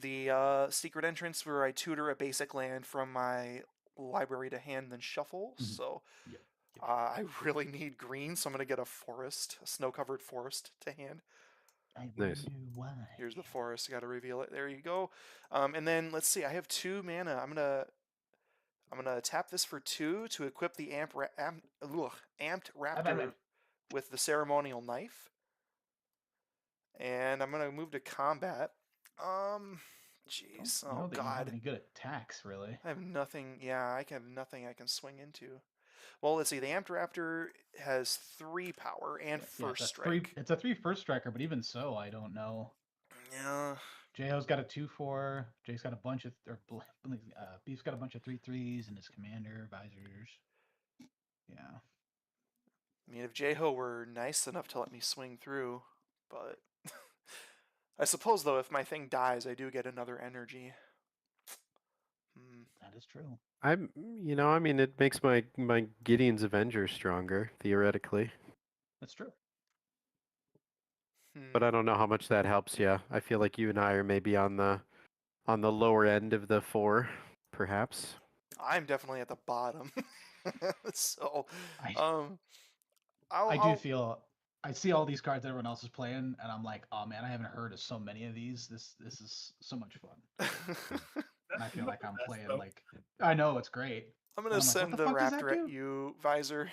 the secret entrance where I tutor a basic land from my library to hand, then shuffle. Mhm. So, Yep. I really need green, so I'm gonna get a forest, a snow-covered forest to hand. I Nice. wonder why. Here's the forest. Got to reveal it. There you go. And then let's see. I have 2 mana. I'm gonna tap this for 2 to equip the amped raptor with the ceremonial knife. And I'm gonna move to combat. Jeez. Don't know Oh that you have God. any good attacks, really. I have nothing. Yeah, I have nothing I can swing into. Well, let's see. The amped raptor has 3 power and first it's strike. It's a 3 first striker, but even so, I don't know. Yeah. J-Ho's got a 2/4. Jay's got a bunch of, Beef's got a bunch of 3/3s, and his commander visors. Yeah. I mean, if J-Ho were nice enough to let me swing through, but I suppose though, if my thing dies, I do get another energy. That is true. I mean, it makes my Gideon's Avenger stronger theoretically, That's true. but I don't know how much that helps you. I feel like you and I are maybe on the lower end of the 4, perhaps. I'm definitely at the bottom. So, I see all these cards everyone else is playing, and I'm like, oh man, I haven't heard of so many of these. This is so much fun. And I feel like I'm playing like, I know it's great. I'm gonna I'm like, what send the the fuck does that raptor at do? you, Visor.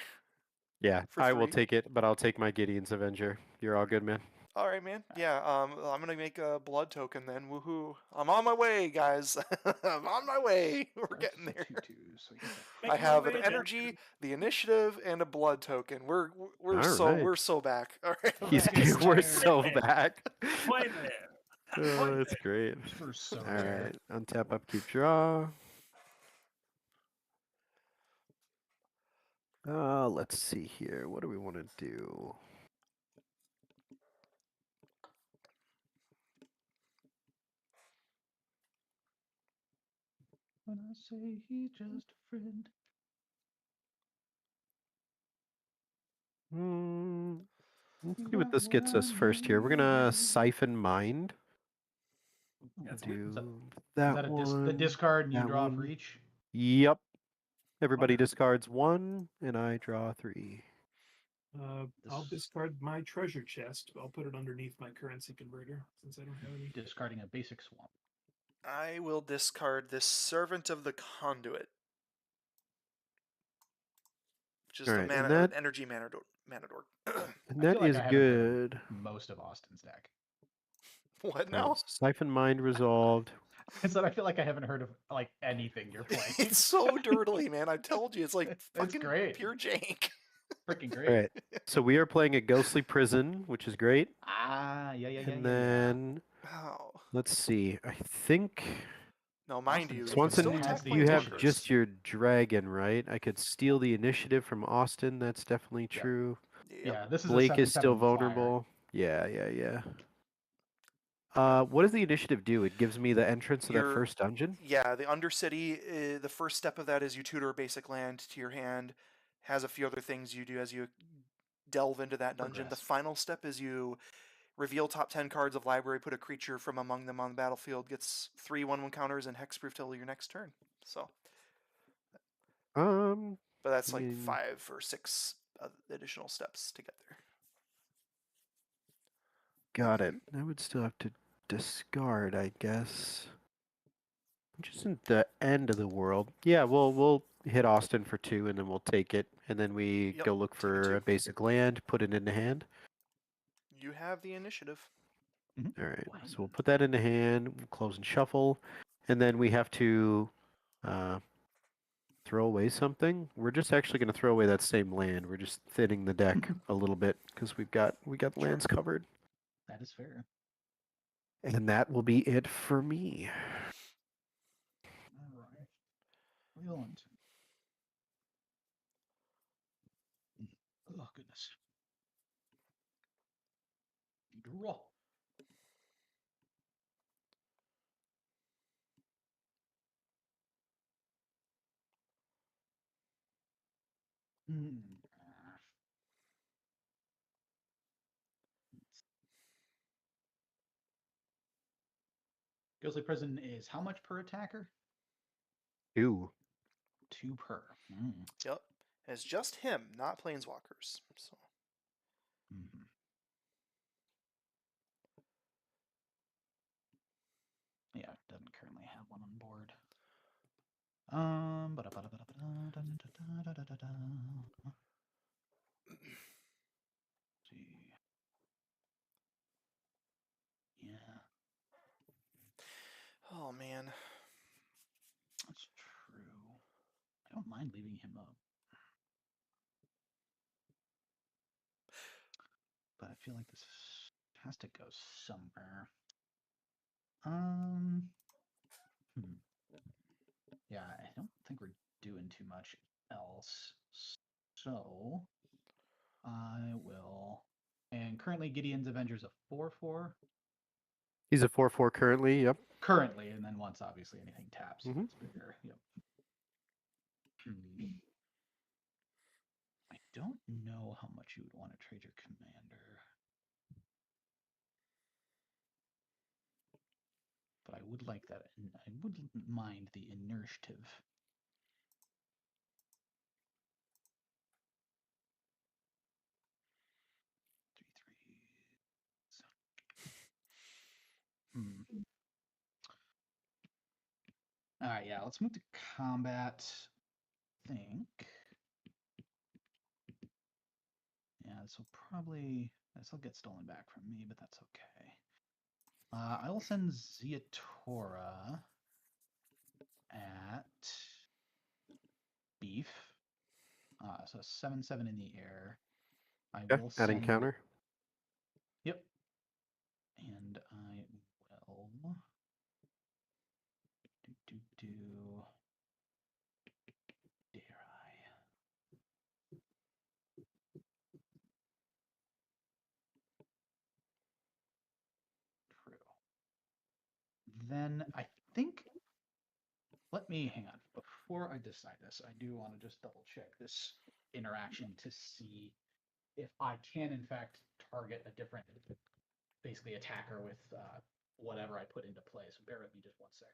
Yeah, For I will 3. take it, but I'll take my Gideon's Avenger. You're all good, man. All right, man. Yeah. I'm gonna make a blood token then. Woohoo! I'm on my way, guys. I'm on my way. We're getting there. I have an energy, the initiative, and a blood token. We're All so right. we're so back. All right. We're so back. Play there. Oh, that's great. We're so All there. right, untap, upkeep, draw. Let's see here. What do we want to do? When I say he's just a friend. Let's see what this gets us first here. We're gonna Siphon Mind. That's Do Is that that one. the discard and you that draw for one. each? Yep. Everybody discards 1, and I draw 3. I'll discard my treasure chest. I'll put it underneath my currency converter since I don't have any. Discarding a basic swamp. I will discard this Servant of the Conduit. Just All a right, mana, and that- an energy mana dork. And I that feel like is I haven't heard good. most of Austin's deck. What All right, now? Siphon Mind resolved. I said I feel like I haven't heard of like anything you're playing. It's so dirtily, man. I told you, it's like It's fucking great. pure jank. freaking All great. right. So we are playing a ghostly prison, which is great. Yeah. And then Oh. let's see. I think Now, mind Austin you, you can Swanson, still has attack the you have initiative. just your dragon, right? I could steal the initiative from Austin. That's definitely Yep. true. Yep. Yeah, this is Blake a is still 7/7 flyer. vulnerable. Yeah. What does the initiative do? It gives me the entrance to that Your- first dungeon? Yeah, the Undercity, the first step of that is you tutor a basic land to your hand. Has a few other things you do as you delve into that dungeon. Progress. The final step is you reveal top 10 cards of library, put a creature from among them on the battlefield, gets 3 1/1 counters and hexproof till your next turn. So, Um, but that's I like mean, 5 or 6 additional steps to get there. got it. I would still have to discard, I guess. Which isn't the end of the world. Yeah, we'll hit Austin for 2, and then we'll take it, and then we Yep, go look take a for 2. a basic land, put it into hand. You have the initiative. All right, Wow. so we'll put that into hand, we'll close and shuffle, and then we have to throw away something. We're just actually going to throw away that same land. We're just thinning the deck a little bit because we got lands covered, That is fair. and that will be it for me. All right. Brilliant. Oh, goodness. Draw. Hmm. Ghostly Prison is how much per attacker? 2. 2 per. Yep. It's just him, not planeswalkers. So Mhm. Yeah, it doesn't currently have one on board. See. Yeah, oh man. that's true. I don't mind leaving him up. But I feel like this has to go somewhere. Yeah, I don't think we're doing too much else. So I will. And currently, Gideon's Avengers a 4/4. He's a 4/4 currently. Yep. Currently, and then once obviously anything taps, Mhm. it's bigger. Yep. I don't know how much you would want to trade your commander. But I would like that. I wouldn't mind the initiative. All right, yeah, let's move to combat. I think. Yeah, this will get stolen back from me, but that's okay. I will send Ziatora at Beef. So 7/7 in the air. I Yeah. will Adding send. counter. Yep. And I will do. Dare I? True. Then I think. Let me hang on. Before I decide this, I do want to just double check this interaction to see if I can in fact target a different, basically attacker with whatever I put into play. So bear with me just one sec.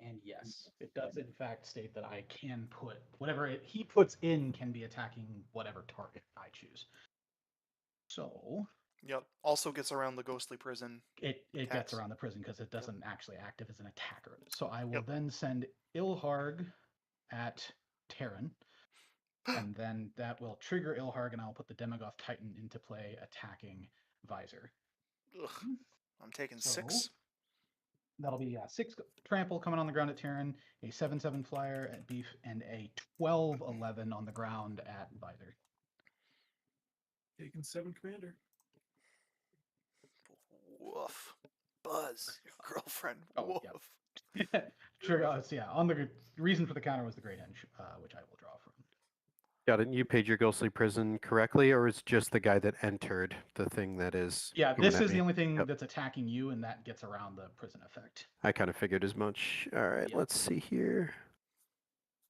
And yes, it does in fact state that I can put whatever he puts in can be attacking whatever target I choose. So Yep. Also gets around the ghostly prison. It gets Tax. around the prison because it doesn't actually active as an attacker. So I will Yep. then send Ilharg at Tarren, and then that will trigger Ilharg, and I'll put the Demagoth Titan into play, attacking Visor. Ugh. I'm taking So 6. that'll be 6 trample coming on the ground at Tarren, a 7/7 flyer at Beef, and a 12/11 on the ground at Visor. Taking 7 commander. Woof. Buzz, your girlfriend. Oh, Woof. yeah. Trigger. So yeah, on the reason for the counter was the Great Henge, which I will draw from. Got it. And you paid your ghostly prison correctly, or it's just the guy that entered the thing that is? Yeah, coming this at is the me? only thing Yep. that's attacking you, and that gets around the prison effect. I kind of figured as much. All right, Yep. let's see here.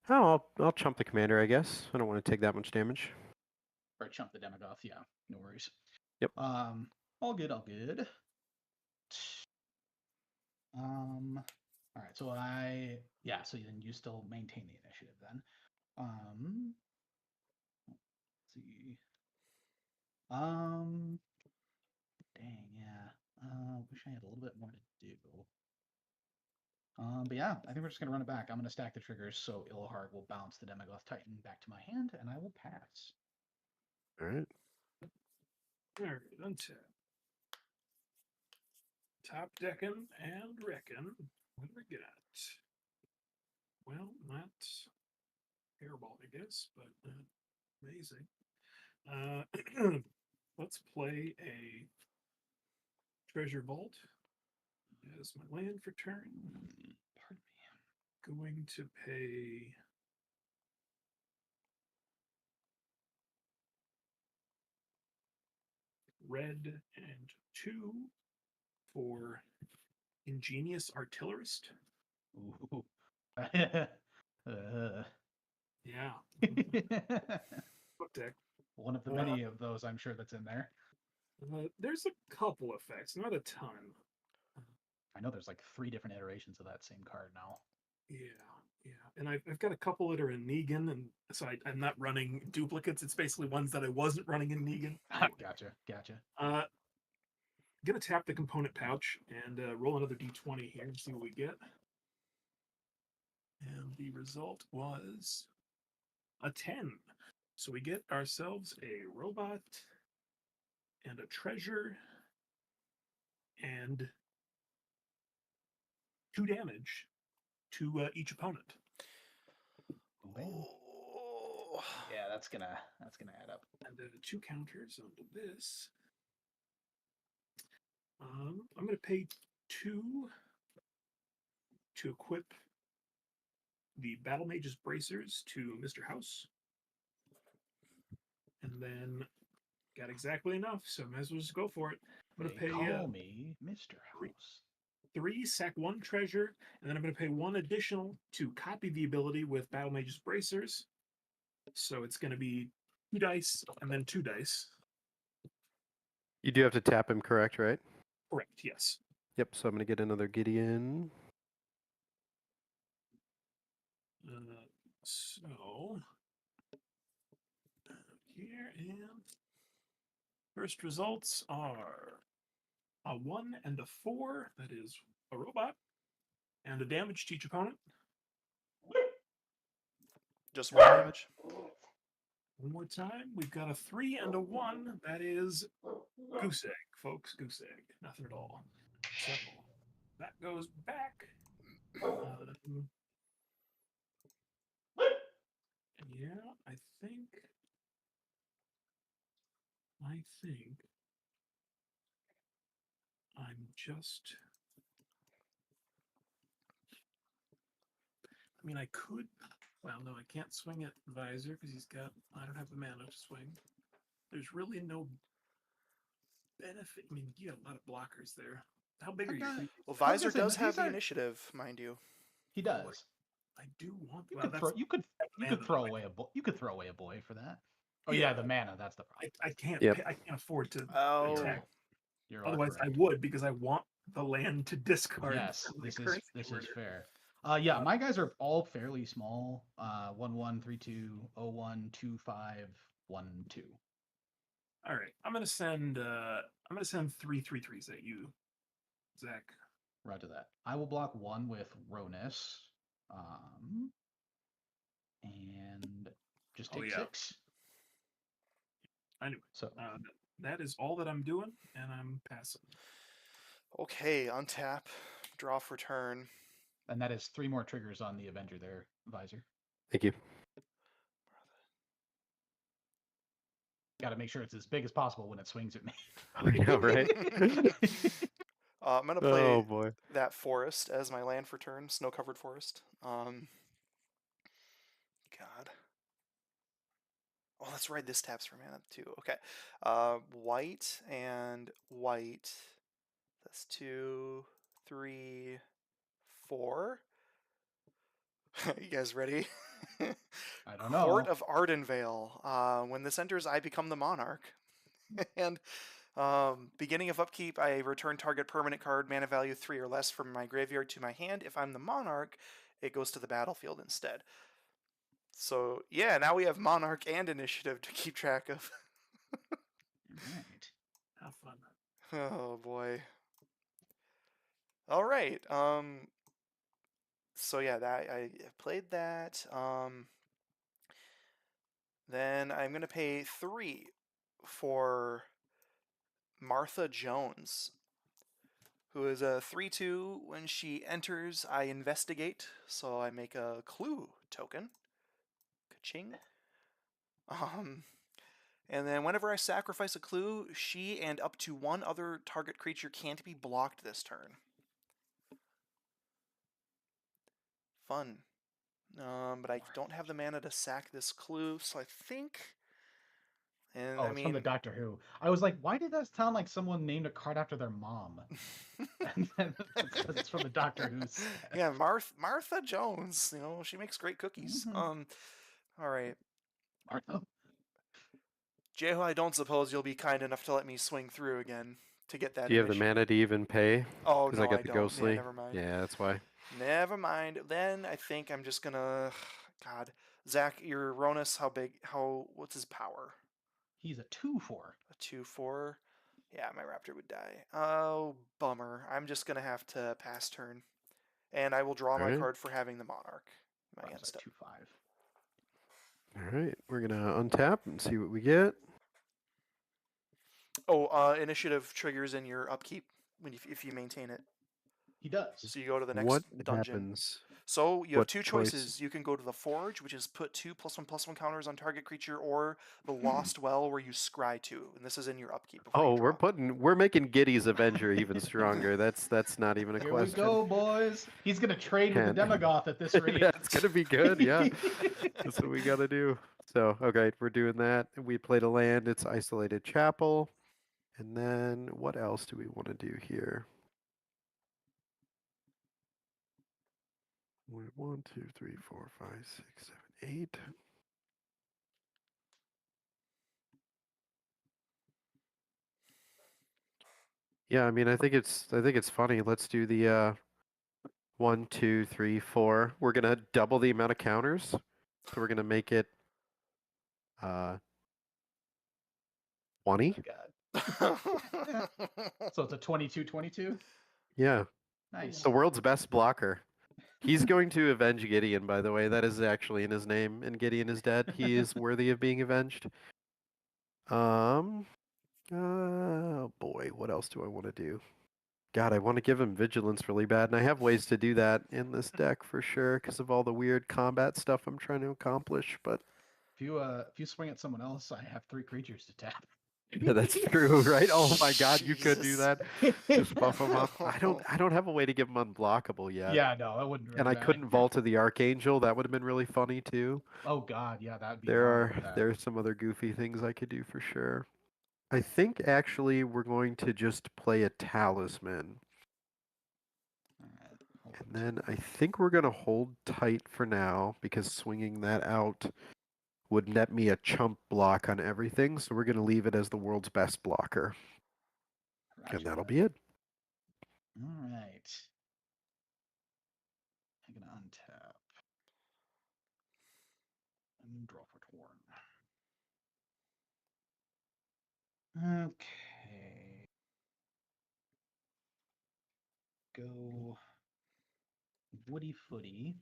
Oh, I'll chump the commander, I guess. I don't want to take that much damage. Or chump the Demagoth, yeah, no worries. Yep. All good, all good. All right, so so then you still maintain the initiative then. Let's see. Dang, yeah. Wish I had a little bit more to do. But yeah, I think we're just gonna run it back. I'm gonna stack the triggers, so Ilharg will bounce the Demagoth Titan back to my hand, and I will pass. All right. All right, untap. Top decking and reckon. What do we got? Well, not terrible, I guess, but amazing. Let's play a treasure vault as my land for turn. Pardon me. Going to pay red and 2 for ingenious artillerist. Ooh. Yeah. Book deck. One of the many of those, I'm sure, that's in there. There's a couple effects, not a ton. I know there's like 3 different iterations of that same card now. Yeah. And I've got a couple that are in Negan, and so I'm not running duplicates. It's basically ones that I wasn't running in Negan. Gotcha. Gonna tap the component pouch and roll another d20 here and see what we get. And the result was a 10. So we get ourselves a robot and a treasure and 2 damage to each opponent. Oh. Yeah, that's gonna add up. And then 2 counters onto this. I'm going to pay 2 to equip the Battle Mage's Bracers to Mr. House. And then got exactly enough, so might as well just go for it. I'm going to pay Call me Mr. House. 3, sack 1 treasure, and then I'm going to pay 1 additional to copy the ability with Battle Mage's Bracers. So it's going to be 2 dice and then 2 dice. You do have to tap him, correct, right? Correct, yes. Yep, so I'm going to get another Gideon. So here, and first results are a 1 and a 4. That is a robot, and a damage to each opponent. Just 1 damage. One more time, we've got a 3 and a 1. That is goose egg, folks. Goose egg. Nothing at all. So that goes back. Yeah, I think I'm just. I mean, I could. Well, no, I can't swing at Visor because I don't have the mana to swing. There's really no benefit. I mean, you got a lot of blockers there. How big are you? Well, Visor Listen, does have these the are- initiative, mind you. He does. I do want. You Well, could that's throw. You could mana throw though. away you could throw away a boy for that. Oh Yeah. yeah, the mana. That's the problem. I can't. Yep. I can't afford to Oh. attack. You're all Otherwise, I correct. would because I want the land to discard. Yes, from the this is currency this is converter. fair. Yeah, my guys are all fairly small. 1/1, 3/2, 0/1, 2/5, 1/2. All right, I'm gonna send 3/3/3s at you, Zach. Roger that. I will block one with Ronus. And just Oh, take yeah. 6. Anyway, So that is all that I'm doing, and I'm passing. Okay, untap, draw for turn. and that is 3 more triggers on the Avenger there, Visor. Thank you. Got to make sure it's as big as possible when it swings at me. I know, right? I'm gonna play Oh boy. that forest as my land for turn, snow-covered forest. God. Oh, that's right. This taps for mana too. Okay. White and white. That's 2, 3, 4. You guys ready? I don't know. Court of Ardenvale. When this enters, I become the monarch. And beginning of upkeep, I return target permanent card, mana value 3 or less from my graveyard to my hand. If I'm the monarch, it goes to the battlefield instead. So yeah, now we have monarch and initiative to keep track of. Right. Have fun. Oh boy. All right. So yeah, that I played that. Then I'm gonna pay 3 for Martha Jones, who is a 3/2. When she enters, I investigate, so I make a clue token. Ka-ching. And then whenever I sacrifice a clue, she and up to 1 other target creature can't be blocked this turn. Fun. But I don't have the mana to sack this clue, so I think. And Oh, I it's from the mean, Doctor Who. I was like, why did that sound like someone named a card after their mom? And then it's because it's from the Doctor Who set. yeah, Martha Jones. You know, she makes great cookies. Mhm. All right, Martha. Jeho, I don't suppose you'll be kind enough to let me swing through again to get that Do you have the initiative. mana to even pay? Oh Because no, I got I the don't. Yeah, ghostly. never mind. Yeah, that's why. Never mind. Then I think I'm just gonna. God, Zach, your Ronus. How big? What's his power? He's a 2/4. A 2/4. Yeah, my raptor would die. Oh, bummer. I'm just gonna have to pass turn, and I will draw All my right. card for having the monarch. My I'm end sorry, step. 2/5. All right. We're gonna untap and see what we get. Oh, initiative triggers in your upkeep if you maintain it. He does. So you go to the next What dungeon. happens? So you have What 2 choice? choices. You can go to the Forge, which is put 2 +1/+1 counters on target creature, or the Lost Well, where you scry 2, and this is in your upkeep before Oh, you draw. we're making Giddy's Avenger even stronger. That's not even a Here question. we go, boys. He's gonna trade with the And- Demogoth at this rate. That's gonna be good. Yeah, that's what we gotta do. So okay, we're doing that. We played a land. It's Isolated Chapel, and then what else do we want to do here? 1, 2, 3, 4, 5, 6, 7, 8. Yeah, I mean, I think it's funny. Let's do the 1, 2, 3, 4. We're gonna double the amount of counters, so we're gonna make it 20. So it's a 22/22. Yeah, Nice. the world's best blocker. He's going to avenge Gideon, by the way. That is actually in his name, and Gideon is dead. He is worthy of being avenged. Oh boy, what else do I want to do? God, I want to give him vigilance really bad, and I have ways to do that in this deck for sure because of all the weird combat stuff I'm trying to accomplish. But If you swing at someone else, I have 3 creatures to tap. yeah, that's true, right? Oh my God, you could do Jesus. that. Just buff him up. I don't have a way to give him unblockable yet. Yeah, no, that wouldn't. Really And I matter. couldn't vault to the Archangel. That would have been really funny too. Oh God, yeah, that'd be. There are some other goofy things I could do for sure. I think actually we're going to just play a talisman. And then I think we're going to hold tight for now because swinging that out would net me a chump block on everything. So we're going to leave it as the world's best blocker. And that'll be it. All right. I'm gonna untap and draw for turn. Okay. Go Woody Footy.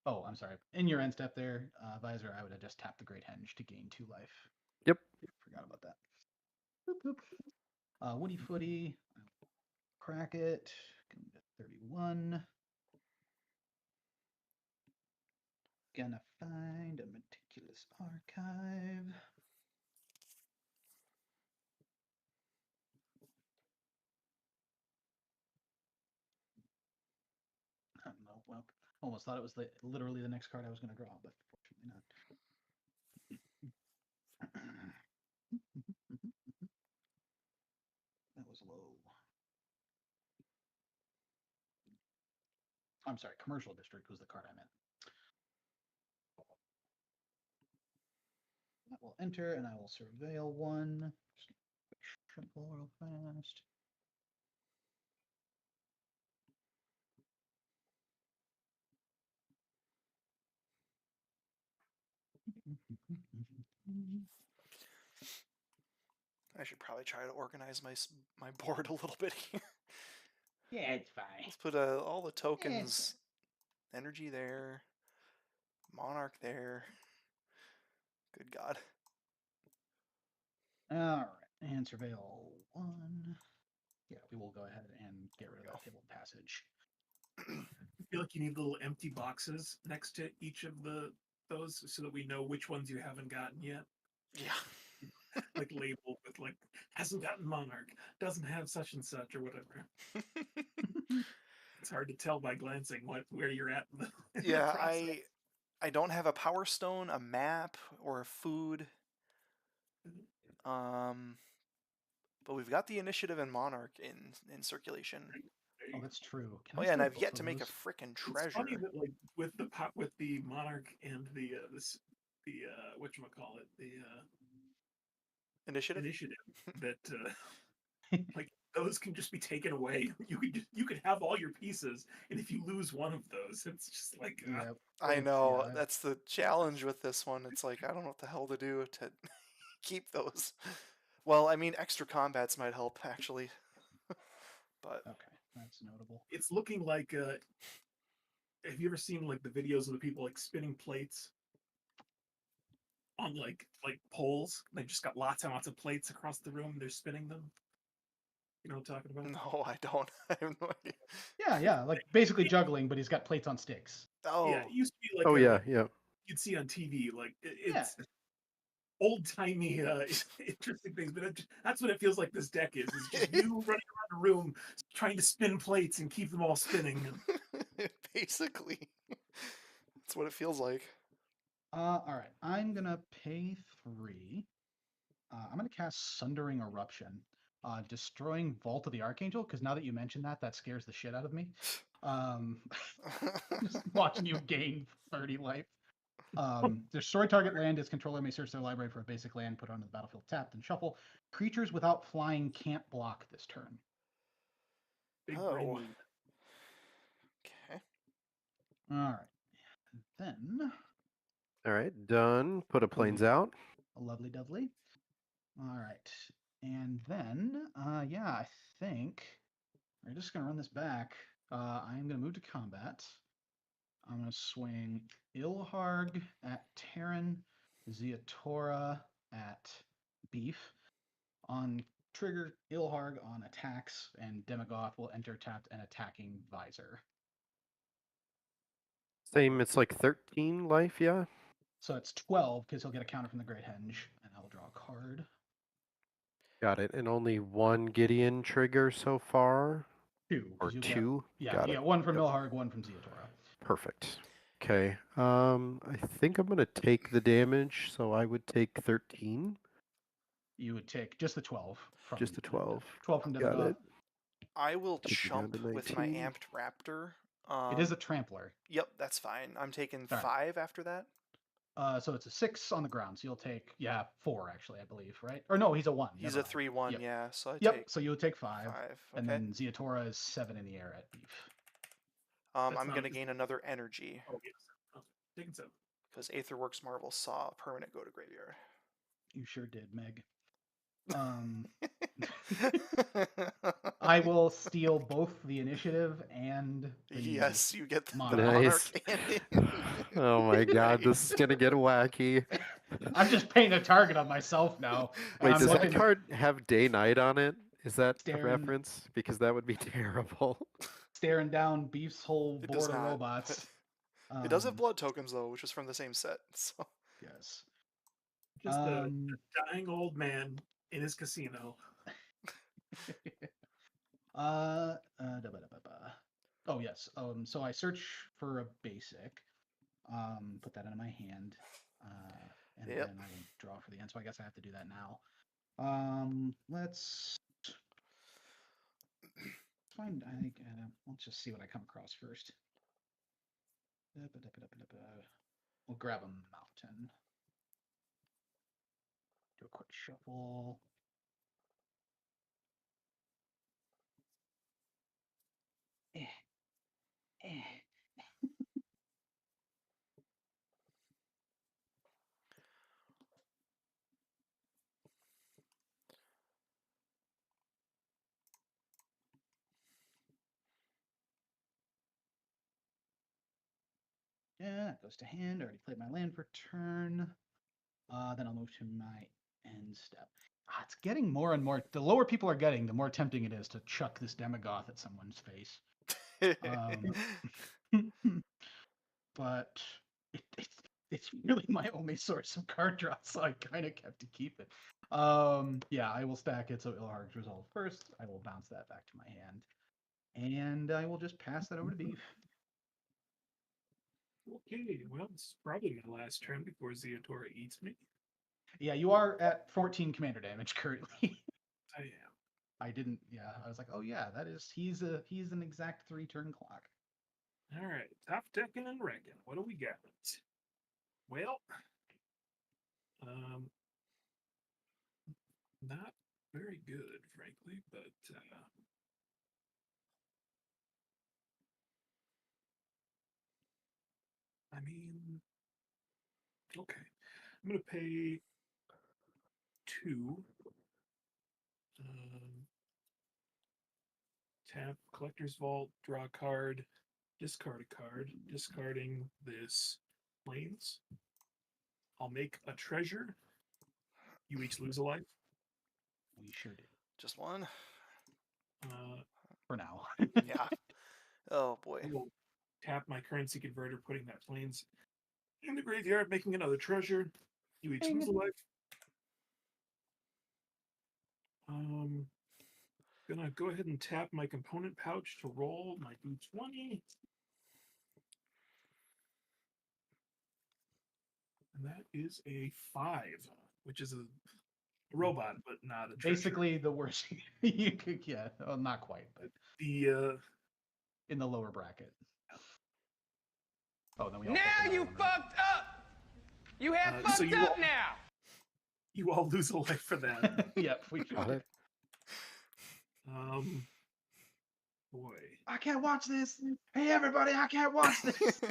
Oh, I'm sorry. In your end step there, Visor, I would have just tapped the Great Henge to gain 2 life. Yep. Forgot about that. Boop, boop. Woody Footy. Crack it. Come to 31. Gonna find a meticulous archive. I don't know. Well, almost thought it was literally the next card I was going to draw, but fortunately not. That was low. I'm sorry, Commercial District was the card I meant. That will enter, and I will surveil 1. Just shuffle real fast. I should probably try to organize my board a little bit here. Yeah, it's fine. Let's put all the tokens, energy there, monarch there. Good God. All right, and surveil 1. Yeah, we will go ahead and get rid of that table of passage. I feel like you need little empty boxes next to each of those so that we know which ones you haven't gotten yet. Yeah. Like labeled with like hasn't gotten monarch, doesn't have such and such or whatever. It's hard to tell by glancing where you're at in the Yeah, process. I don't have a power stone, a map, or a food. But we've got the initiative and monarch in circulation. Oh, that's true. Can Oh I yeah, and store I've both yet of to make a those? frickin' It's funny treasure. that like with the monarch and the whatchamacallit, the Initiative? initiative that like those can just be taken away. You could have all your pieces, and if you lose one of those, it's just like Yeah. I know, Yeah. that's the challenge with this one. It's like, I don't know what the hell to do to keep those. Well, I mean, extra combats might help, actually. But Okay, that's notable. it's looking like have you ever seen like the videos of the people like spinning plates on like poles? They just got lots and lots of plates across the room. They're spinning them. You know what I'm talking about? no, I don't. I have no idea. Yeah, like basically juggling, but he's got plates on sticks. Oh, Yeah, it used to be like Oh yeah, yeah. you'd see on TV. Like Yeah. it's old timey, interesting things. But that's what it feels like. This deck is just you running around the room trying to spin plates and keep them all spinning. basically, that's what it feels like. All right, I'm gonna pay 3. I'm gonna cast Sundering Eruption, destroying Vault of the Archangel. Because now that you mentioned that, that scares the shit out of me. Just watching you gain 30 life. Destroy target land. Its controller may search their library for a basic land, put it onto the battlefield tapped, and shuffle. Creatures without flying can't block this turn. Big Oh. brain move. Okay. All right, then All right, done. Put a planes out. a lovely dovely. All right, and then yeah, I think we're just gonna run this back. I'm gonna move to combat. I'm gonna swing Ilharg at Tarren, Ziatora at Beef. On trigger, Ilharg on attacks, and Demagoth will enter tapped and attacking Visor. Same, it's like 13 life, yeah? So it's 12 because he'll get a counter from the Great Henge, and I will draw a card. Got it. And only 1 Gideon trigger so far? 2. 'cause Or you 2? Yeah, Got you it. get 1 from Yep. Ilharg, 1 from Ziatora. Perfect. Okay. I think I'm going to take the damage, so I would take 13. You would take just the 12 from Just the 12. 12 from Got Demagoth. it. I will Take you down chump to with my 19. amped raptor. It is a trampler. Yep, that's fine. I'm taking All right. 5 after that. So it's a 6 on the ground. So you'll take 4 actually, I believe, right? Or no, he's a 1. He's Never a mind. 3/1, Yep. yeah. So I Yep. take So you'll take 5. 5. Okay. And then Ziatora is 7 in the air at Beef. I'm That's gonna not- gain another energy Oh yes. Okay. Taking 7. because Aetherworks Marvel saw a permanent go to graveyard. You sure did, Meg. I will steal both the initiative and the Yes, you get the monarch. Nice. monarch. Oh my god, this is gonna get wacky. I'm just painting a target on myself now. and Wait, I'm does that looking- card have day-night on it? Is that a Staring- reference? Because that would be terrible. staring down Beef's whole It does board of not. robots. It does have Um, blood tokens though, which is from the same set. So Yes. Just a Um, dying old man in his casino. Oh yes. So I search for a basic. Put that into my hand. And Yep. then I will draw for the end. So I guess I have to do that now. Let's find. I think. Let's just see what I come across first. We'll grab a mountain. Do a quick shuffle. Yeah, that goes to hand. I already played my land for turn. Then I'll move to my end step. It's getting more and more. The lower people are getting, the more tempting it is to chuck this Demagoth at someone's face. But it's really my only source of card draw, so I kind of kept to keep it. Yeah, I will stack it so Ilharg's resolve first. I will bounce that back to my hand, and I will just pass that over to Beef. Okay, well, it's probably my last turn before Zeotora eats me. Yeah, you are at 14 commander damage currently. I am. I didn't. Yeah, I was like, oh yeah, that is. He's an exact 3-turn clock. All right, top decking and wrecking. What do we got? Well, not very good, frankly, but I mean, okay. I'm gonna pay 2. Tap Collector's Vault, draw a card, discard a card, discarding this Plains. I'll make a treasure. You each lose a life. We sure did. just one. For now. Yeah. Oh boy. I will tap my currency converter, putting that Plains in the graveyard, making another treasure. You each lose a life. Gonna go ahead and tap my component pouch to roll my D20. And that is a 5, which is a robot, but not a treasure. Basically, the worst you could get. Well, not quite, but The in the lower bracket. Oh, then we all Now fucked you another one, right? fucked up. You have so fucked you up all- now. you all lose a life for that. Yep, we Got it. Boy. I can't watch this. Hey, everybody, I can't watch this.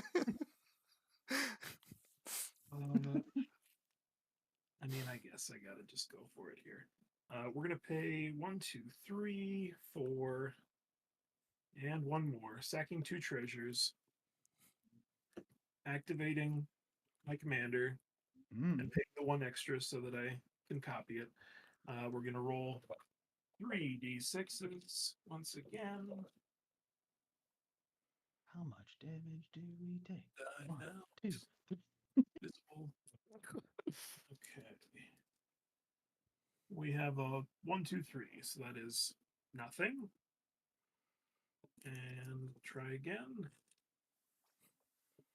I mean, I guess I gotta just go for it here. We're gonna pay 1, 2, 3, 4, and 1 more. Sacking 2 treasures. Activating my commander. And paying the 1 extra so that I can copy it. We're gonna roll 3d6s once again. How much damage do we take? 1, No, 2. visible. Okay. We have a 1, 2, 3, so that is nothing. And try again.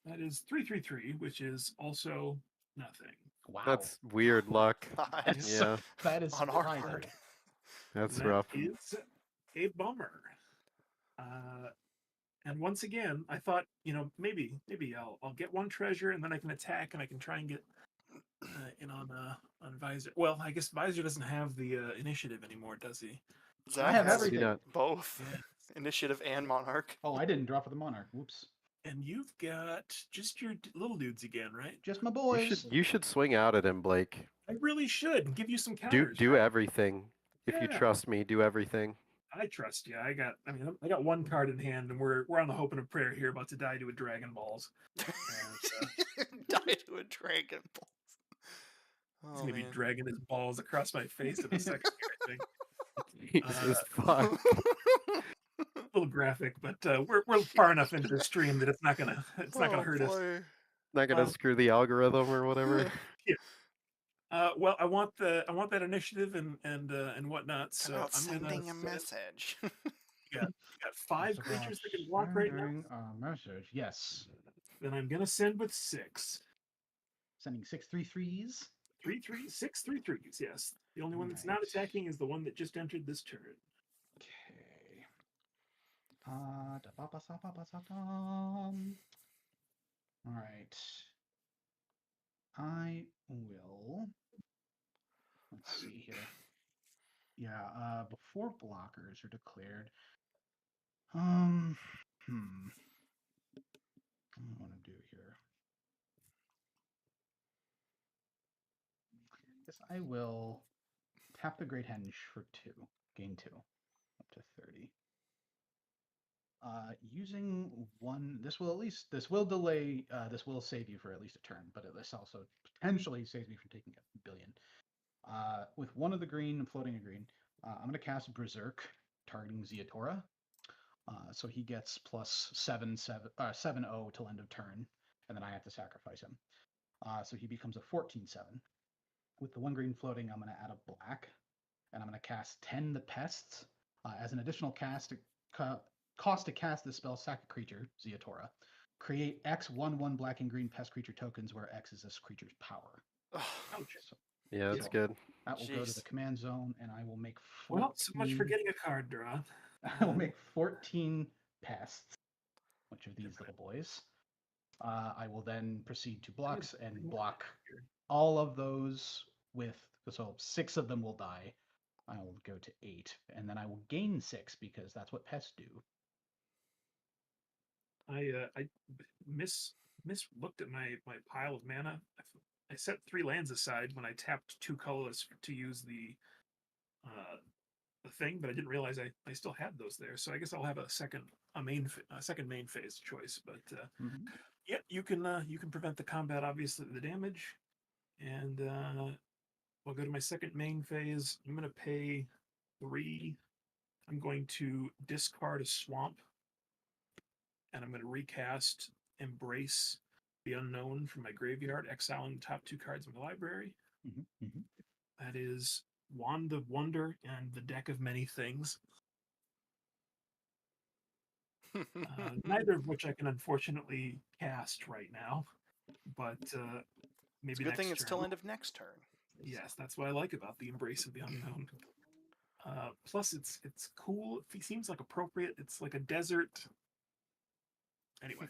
That is 3, 3, 3, which is also nothing. Wow. That's weird luck. Nice. Yeah, that is On our surprising. part. that's That rough. is a bummer. And once again, I thought, maybe I'll get 1 treasure and then I can attack and I can try and get in on Visor. Well, I guess Visor doesn't have the initiative anymore, does he? Zach have has everything. See that? both Yeah. initiative and monarch. Oh, I didn't draw for the monarch. Whoops. And you've got just your little dudes again, right? Just my You boys. should swing out at him, Blake. I really should give you some Do counters. do right? everything. If you Yeah. trust me, do everything. I trust you. I got one card in hand, and we're on the hope and a prayer here, about to die to a Dragon Balls. And, Die to a Dragon Balls. he's Oh gonna be man. dragging his balls across my face in a second here, I think. Jesus fuck. A little graphic, but we're far enough into the stream that it's not gonna hurt us. Not gonna screw the algorithm or whatever. Well, I want that initiative and whatnot. So About I'm gonna sending a message. you got 5 So creatures that can block right now. sending a message. Yes. Then I'm gonna send with 6. Sending 6 3/3s. 6 3/3s. Yes. The only one that's not Right. attacking is the one that just entered this turn. Okay. All right. I will. Let's see here. Yeah. Before blockers are declared. What do I want to do here? Yes, I will tap the Great Henge for 2, gain 2, up to 30. Using 1, this will delay, this will save you for at least a turn, but this also potentially saves me from taking a billion. With 1 of the green and floating a green, I'm going to cast Berserk, targeting Zeatora. So he gets plus 7/0 till end of turn, and then I have to sacrifice him. So he becomes a 14/7. With the 1 green floating, I'm going to add a black, and I'm going to cast 10 the Pests. As an additional cost to cast this spell, sack a creature, Zeatora. Create X 1/1 black and green pest creature tokens where X is this creature's power. So, Yeah, that's good. That will go to the command zone, and I will make 14. Well, so much for getting a card draw. I will make 14 pests, which are these little boys. I will then proceed to blocks and block all of those with, so 6 of them will die. I will go to 8, and then I will gain 6 because that's what pests do. I looked at my pile of mana. I set 3 lands aside when I tapped 2 colorless to use the thing, but I didn't realize I still had those there. So I guess I'll have a second main phase choice. But yeah, you can prevent the combat, obviously the damage, and I'll go to my second main phase. I'm going to pay 3. I'm going to discard a swamp, and I'm going to recast Embrace the Unknown from my graveyard, exiling the top 2 cards of my library. That is Wand of Wonder and the Deck of Many Things. Neither of which I can unfortunately cast right now, but maybe it's a good next thing it's turn. till end of next turn. Yes, that's what I like about the Embrace of the Unknown. Plus, it's cool. It seems like appropriate. It's like a desert. Anyway,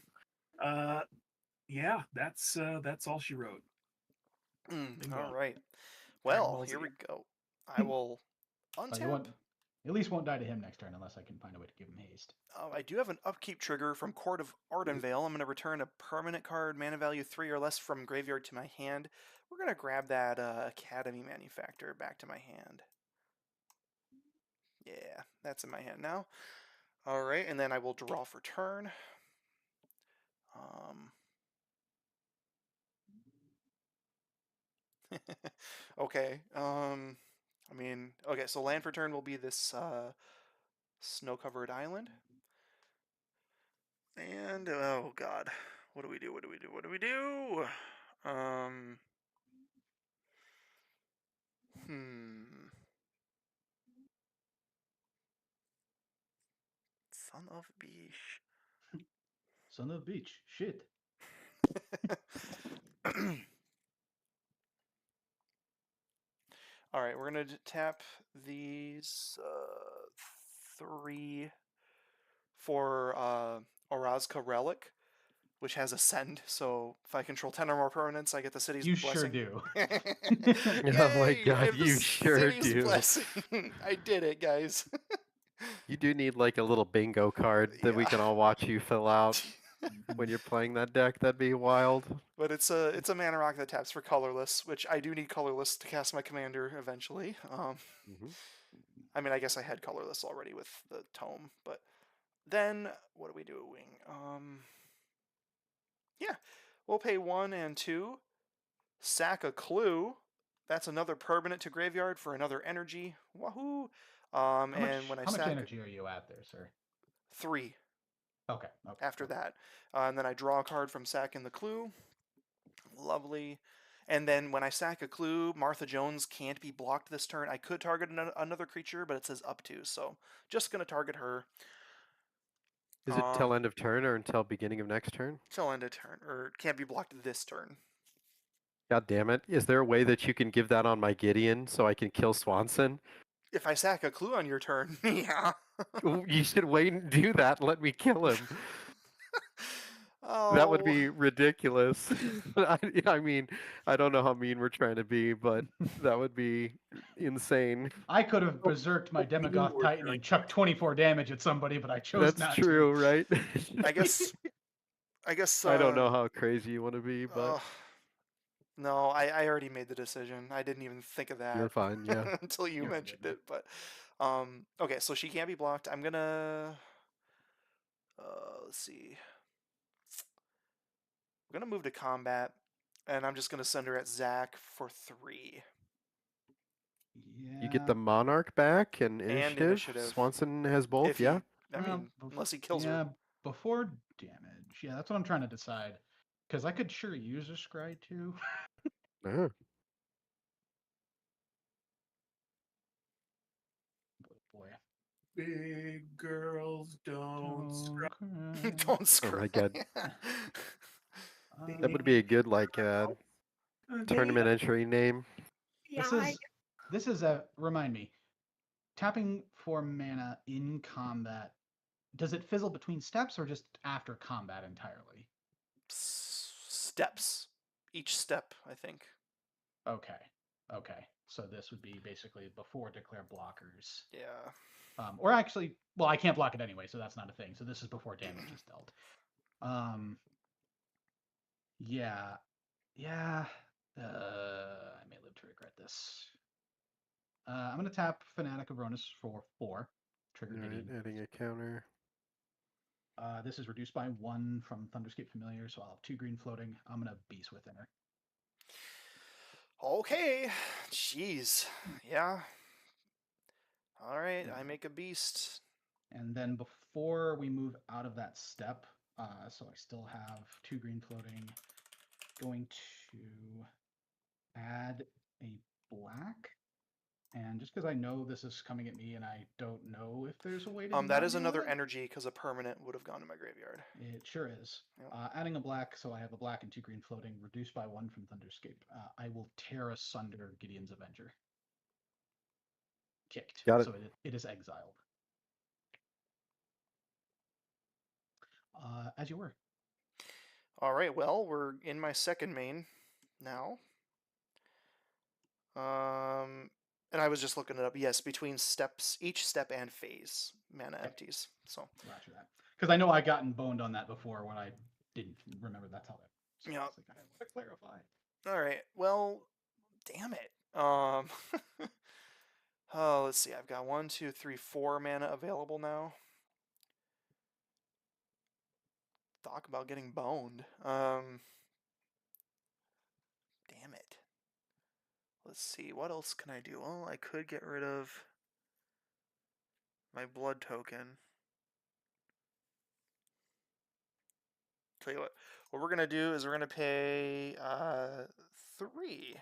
yeah, that's all she wrote. All right. Well, here we go. I will untap. At least won't die to him next turn unless I can find a way to give him haste. I do have an upkeep trigger from Court of Ardenvale. I'm going to return a permanent card, mana value 3 or less, from graveyard to my hand. We're going to grab that Academy Manufacturer back to my hand. Yeah, that's in my hand now. All right, and then I will draw for turn. Okay. I mean, okay, so land for turn will be this snow-covered island. And, oh god, what do we do? Son of Beach. Son of Beach, shit. All right, we're going to tap these 3 for Orazka Relic, which has Ascend, so if I control 10 or more permanents, I get the city's blessing. You sure do. Oh my god, you sure do. Blessing. I did it, guys. You do need like a little bingo card that we can all watch you fill out. when you're playing that deck. That'd be wild. But it's a mana rock that taps for colorless, which I do need colorless to cast my commander eventually. Mhm. I mean, I guess I had colorless already with the tome, but then what are we doing? Yeah, we'll pay 1 and 2, sack a clue. That's another permanent to graveyard for another energy. Wahoo! And when I how much sack energy are you at there, sir? 3 Okay. Okay. after okay. that, and then I draw a card from sacking the clue. Lovely. And then when I sack a clue, Martha Jones can't be blocked this turn. I could target another creature, but it says up to, so just gonna target her. Is it till end of turn or until beginning of next turn? Till end of turn, or can't be blocked this turn. God damn it! Is there a way that you can give that on my Gideon so I can kill Swanson? If I sack a clue on your turn, yeah. You should wait and do that and let me kill him. Oh. That would be ridiculous. I mean, I don't know how mean we're trying to be, but that would be insane. I could have berserked my Demogoth Titan and chucked 24 damage at somebody, but I chose That's not true, to. right? I guess. I don't know how crazy you want to be, but no, I already made the decision. I didn't even think of that. you're fine. Yeah. Until you You're mentioned good. it, but okay, so she can't be blocked. I'm gonna let's see. I'm gonna move to combat, and I'm just gonna send her at Zach for 3. Yeah. You get the monarch back and And initiative. initiative. Swanson has both. If Yeah. he, I mean, unless he kills yeah, her. before damage. Yeah, that's what I'm trying to decide. Because I could sure use a scry too. Uh-huh. Boy. Big girls don't scry. cry. Don't screw. Oh my god. Uh, That would be a good tournament They- entry name. this is a remind me. Tapping for mana in combat. Does it fizzle between steps or just after combat entirely? Steps. Each step, I think. Okay. Okay. So this would be basically before declare blockers. Yeah. Or actually, well, I can't block it anyway, so that's not a thing. So this is before damage is dealt. Yeah. Yeah. I may live to regret this. I'm going to tap Fanatic of Ronus for 4. Trigger All right, Gideon. adding a counter. This is reduced by 1 from Thunderscape Familiar, so I'll have 2 green floating. I'm going to Beast Within her. Okay. Jeez. Yeah. All right. I make a beast. And then before we move out of that step, so I still have 2 green floating, going to add a black. And just because I know this is coming at me and I don't know if there's a way to That not is deal another with it. energy because a permanent would have gone to my graveyard. It sure is. Yep. Adding a black, so I have a black and 2 green floating, reduced by 1 from Thunderscape. I will tear asunder Gideon's Avenger. Kicked. Got it. So it is exiled. As you were. All right. Well, we're in my second main now. And I was just looking it up. Yes, between steps, each step and phase, mana empties. So. Roger that. Because I know I gotten boned on that before when I didn't remember that's how that. So Yeah. I want to clarify. All right. Well, damn it. Oh, let's see. I've got 1, 2, 3, 4 mana available now. Talk about getting boned. Damn it. Let's see. What else can I do? Well, I could get rid of my blood token. Tell you what we're gonna do is we're gonna pay 3.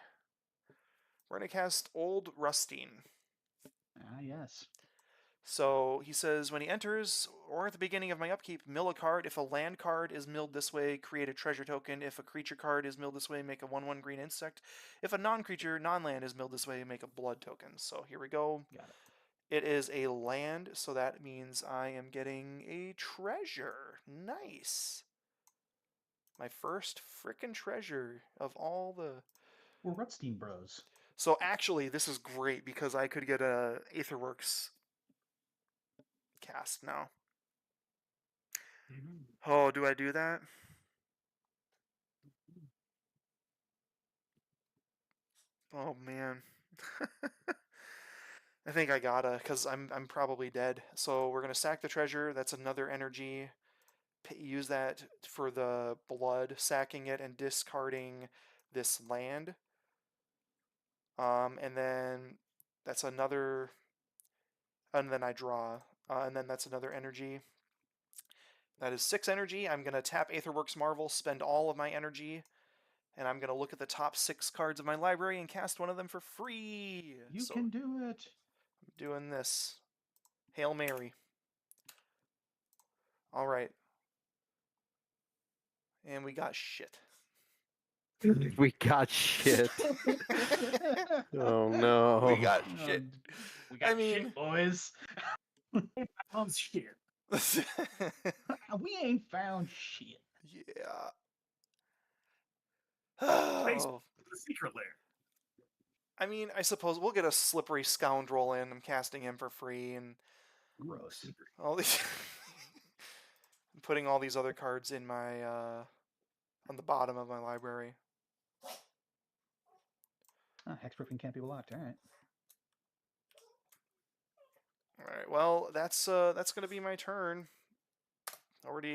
We're gonna cast Old Rustine. Ah, yes. So he says, when he enters, or at the beginning of my upkeep, mill a card. If a land card is milled this way, create a treasure token. If a creature card is milled this way, make a 1/1 green insect. If a non-creature, non-land is milled this way, make a blood token. So here we go. Got it. It is a land, so that means I am getting a treasure. Nice. My first frickin' treasure of all the... We're Rutstein bros. So actually, this is great because I could get a Aetherworks cast now. Oh, do I do that? Oh man. I think I gotta, cause I'm probably dead. So we're gonna sack the treasure. That's another energy. Use that for the blood, sacking it and discarding this land. And then that's another, and then I draw, and then that's another energy. That is 6 energy. I'm gonna tap Aetherworks Marvel, spend all of my energy, and I'm gonna look at the top 6 cards of my library and cast one of them for free. You So can do it. I'm doing this. Hail Mary. All right. And we got shit. We got shit. Oh no. We got shit. We got I mean- shit, boys. Found shit. We ain't found shit. Yeah. Place Oh, the secret lair. I mean, I suppose we'll get a slippery scoundrel in. I'm casting him for free, and Gross. all these. I'm putting all these other cards in my on the bottom of my library. Hexproofing can't be blocked. All right. All right. Well, that's gonna be my turn. Over to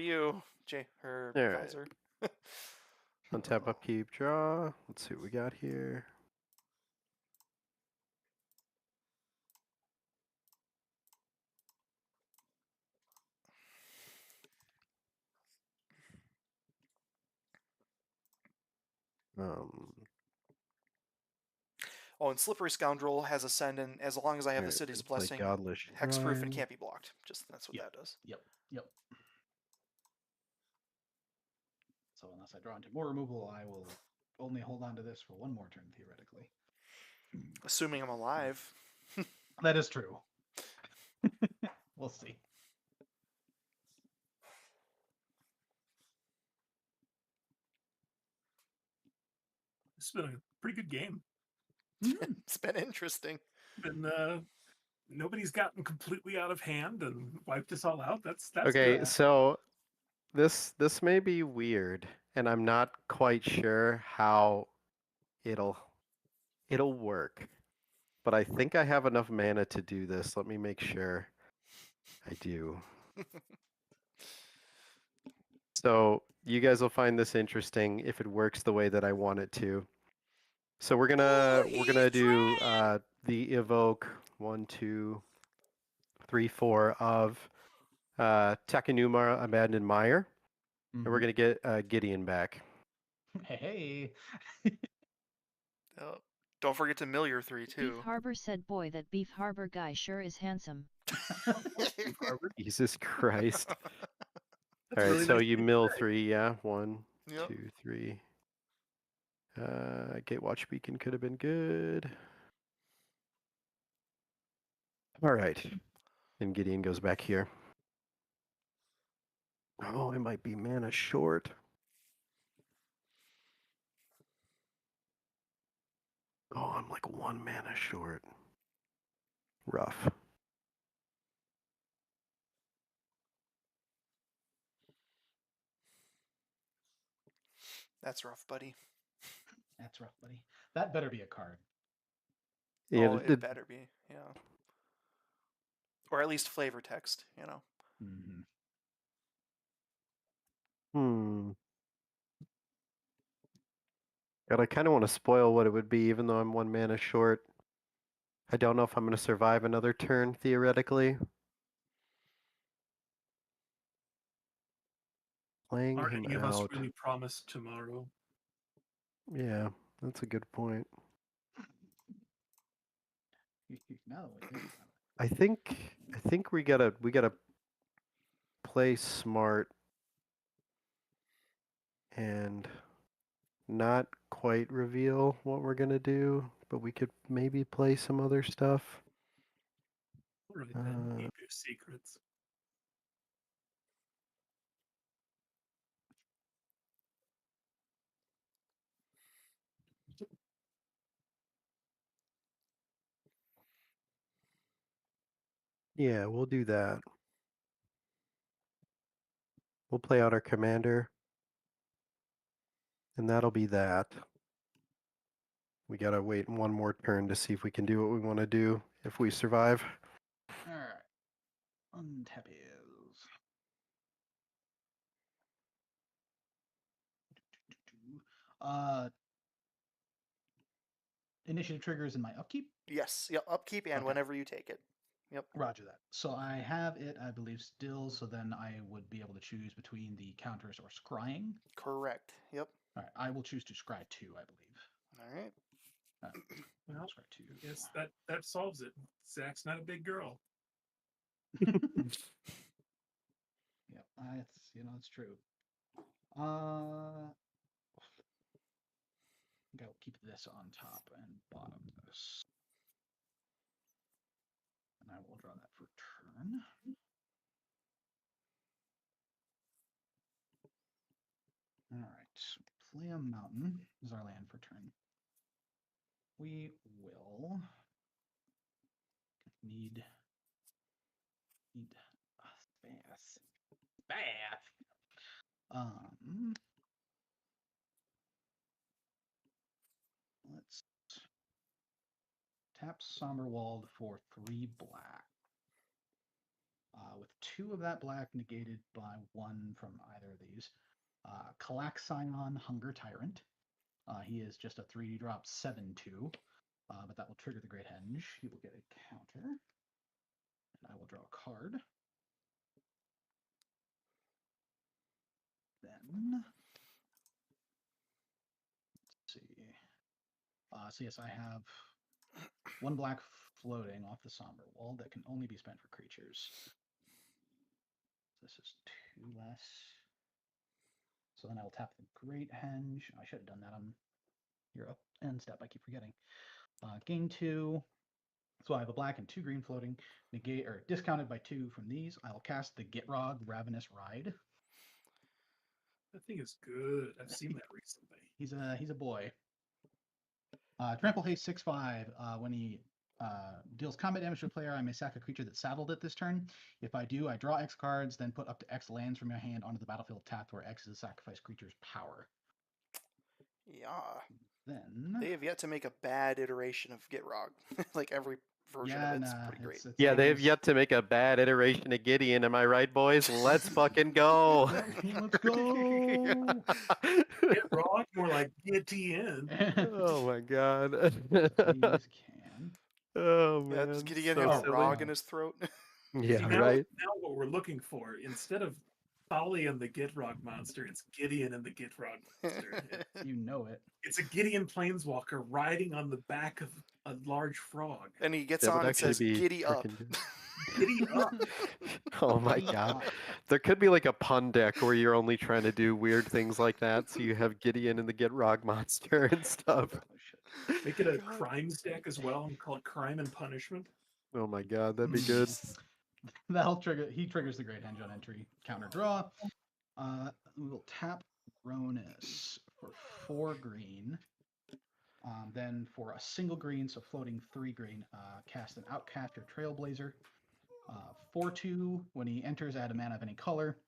you, Jay or All right. Advisor. Untap, upkeep, draw. Let's see what we got here. Oh, and Slippery Scoundrel has Ascendant as long as I have the Alright, City's gonna play Blessing. Godless Hexproof and Shrine. can't be blocked. Just that's what Yep. that does. Yep. So unless I draw into more removal, I will only hold on to this for one more turn, theoretically. Assuming I'm alive. That is true. We'll see. It's been a pretty good game. It's been interesting. Been nobody's gotten completely out of hand and wiped us all out. That's Okay, good. so this may be weird, and I'm not quite sure how it'll work. But I think I have enough mana to do this. Let me make sure I do. So you guys will find this interesting if it works the way that I want it to. So we're gonna do the evoke 1, 2, 3, 4 of Takenuma Abandoned Mire, and we're gonna get Gideon back. Hey. Oh, don't forget to mill your 3 Beef too. Harbor said, boy, that Beef Harbor guy sure is handsome. Jesus Christ! That's All right, really so nice you to mill say. 3, yeah. 1, Yep. 2, 3. Gatewatch Beacon could have been good. All right, and Gideon goes back here. Oh, I might be mana short. Oh, I'm like 1 mana short. Rough. That's rough, buddy. That's rough, buddy. That better be a card. Yeah, Oh, it better be. Yeah. Or at least flavor text, you know. Hmm. God, I kind of want to spoil what it would be, even though I'm 1 mana short. I don't know if I'm going to survive another turn, theoretically. Playing Aren't him any of us out. really promised tomorrow? Yeah, that's a good point. Now that we think about it. I think we gotta play smart and not quite reveal what we're gonna do, but we could maybe play some other stuff. All right, then. Keep your secrets. Yeah, we'll do that. We'll play out our commander. And that'll be that. We gotta wait one more turn to see if we can do what we want to do if we survive. All right. Untap is. Initiative triggers in my upkeep. Yes. Yep. Upkeep and Okay. whenever you take it. Yep. Roger that. So I have it, I believe, still. So then I would be able to choose between the counters or scrying. Correct. Yep. All right. I will choose to scry 2, I believe. All right. Well, Scry 2. yes, that solves it. Zach's not a big girl. Yep. It's true. Go keep this on top and bottom this. And I will draw that for turn. All right. Play a mountain is our land for turn. We will need bath. Let's tap Somberwald for 3 black. With 2 of that black negated by 1 from either of these. Calaxion, Hunger Tyrant. He is just a 3D drop 7/2, but that will trigger the Great Henge. He will get a counter. And I will draw a card. Then, let's see. So yes, I have 1 black floating off the Somber Wall that can only be spent for creatures. This is 2 less. So then I will tap the Great Henge. I should have done that on your up end step. I keep forgetting. Gain 2. So I have a black and 2 green floating. Negate or discounted by 2 from these. I will cast the Gitrog Ravenous Ride. That thing is good. I've seen that recently. He's a boy. Trample haste 6/5. When he deals combat damage to a player, I may sack a creature that's saddled it this turn. If I do, I draw X cards, then put up to X lands from your hand onto the battlefield tapped, where X is a sacrifice creature's power. Yeah. Then They have yet to make a bad iteration of Gitrog. Like every version of it's pretty great. Yeah, they have yet to make a bad iteration of Gideon. Am I right, boys? Let's fucking go. Let's go. Get raw, more like Gideon. Oh my god. These can. Oh man. Yeah, just Gideon so have a silly. frog in his throat. Yeah, See, now, right. Now what we're looking for, instead of Polly and the Gitrog monster, it's Gideon and the Gitrog monster. You know it. It's a Gideon Planeswalker riding on the back of a large frog. And he gets That would on and actually says, be "Giddy up." frickin' good. Giddy up. Oh my god. There could be like a pun deck where you're only trying to do weird things like that. So you have Gideon and the Gitrog monster and stuff. Make it a crimes deck as well and call it Crime and Punishment. Oh my god, that'd be good. That'll trigger. He triggers the Great Henge on entry. Counter draw. We will tap Ronus for 4 green. Then for a single green, so floating 3 green, cast an Outcaster Trailblazer. 4/2. When he enters, add a mana of any color.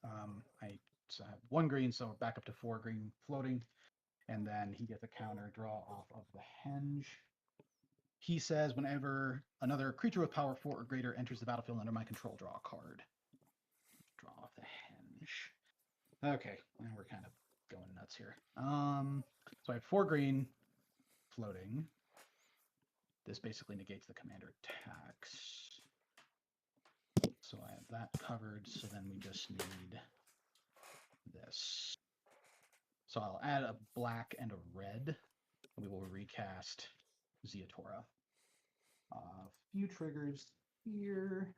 I have 1 green, so back up to 4 green floating. And then he gets a counter draw off of the Henge. He says, whenever another creature with power 4 or greater enters the battlefield under my control, draw a card. Draw off the Henge. Okay, now we're kind of going nuts here. So I have 4 green floating. This basically negates the commander tax. So I have that covered, so then we just need this. So I'll add a black and a red. And we will recast Zeatora. A few triggers here.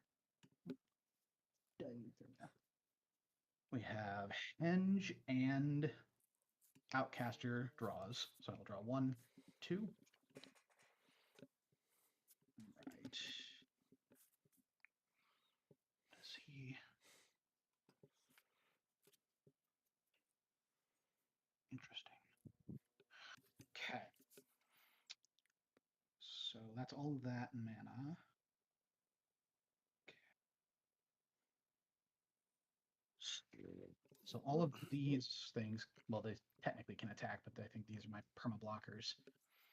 We have Henge and Outcaster draws. So I'll draw 1, 2. Right. Does he? Interesting. Okay. So that's all that mana. So all of these things, well, they technically can attack, but I think these are my perma blockers.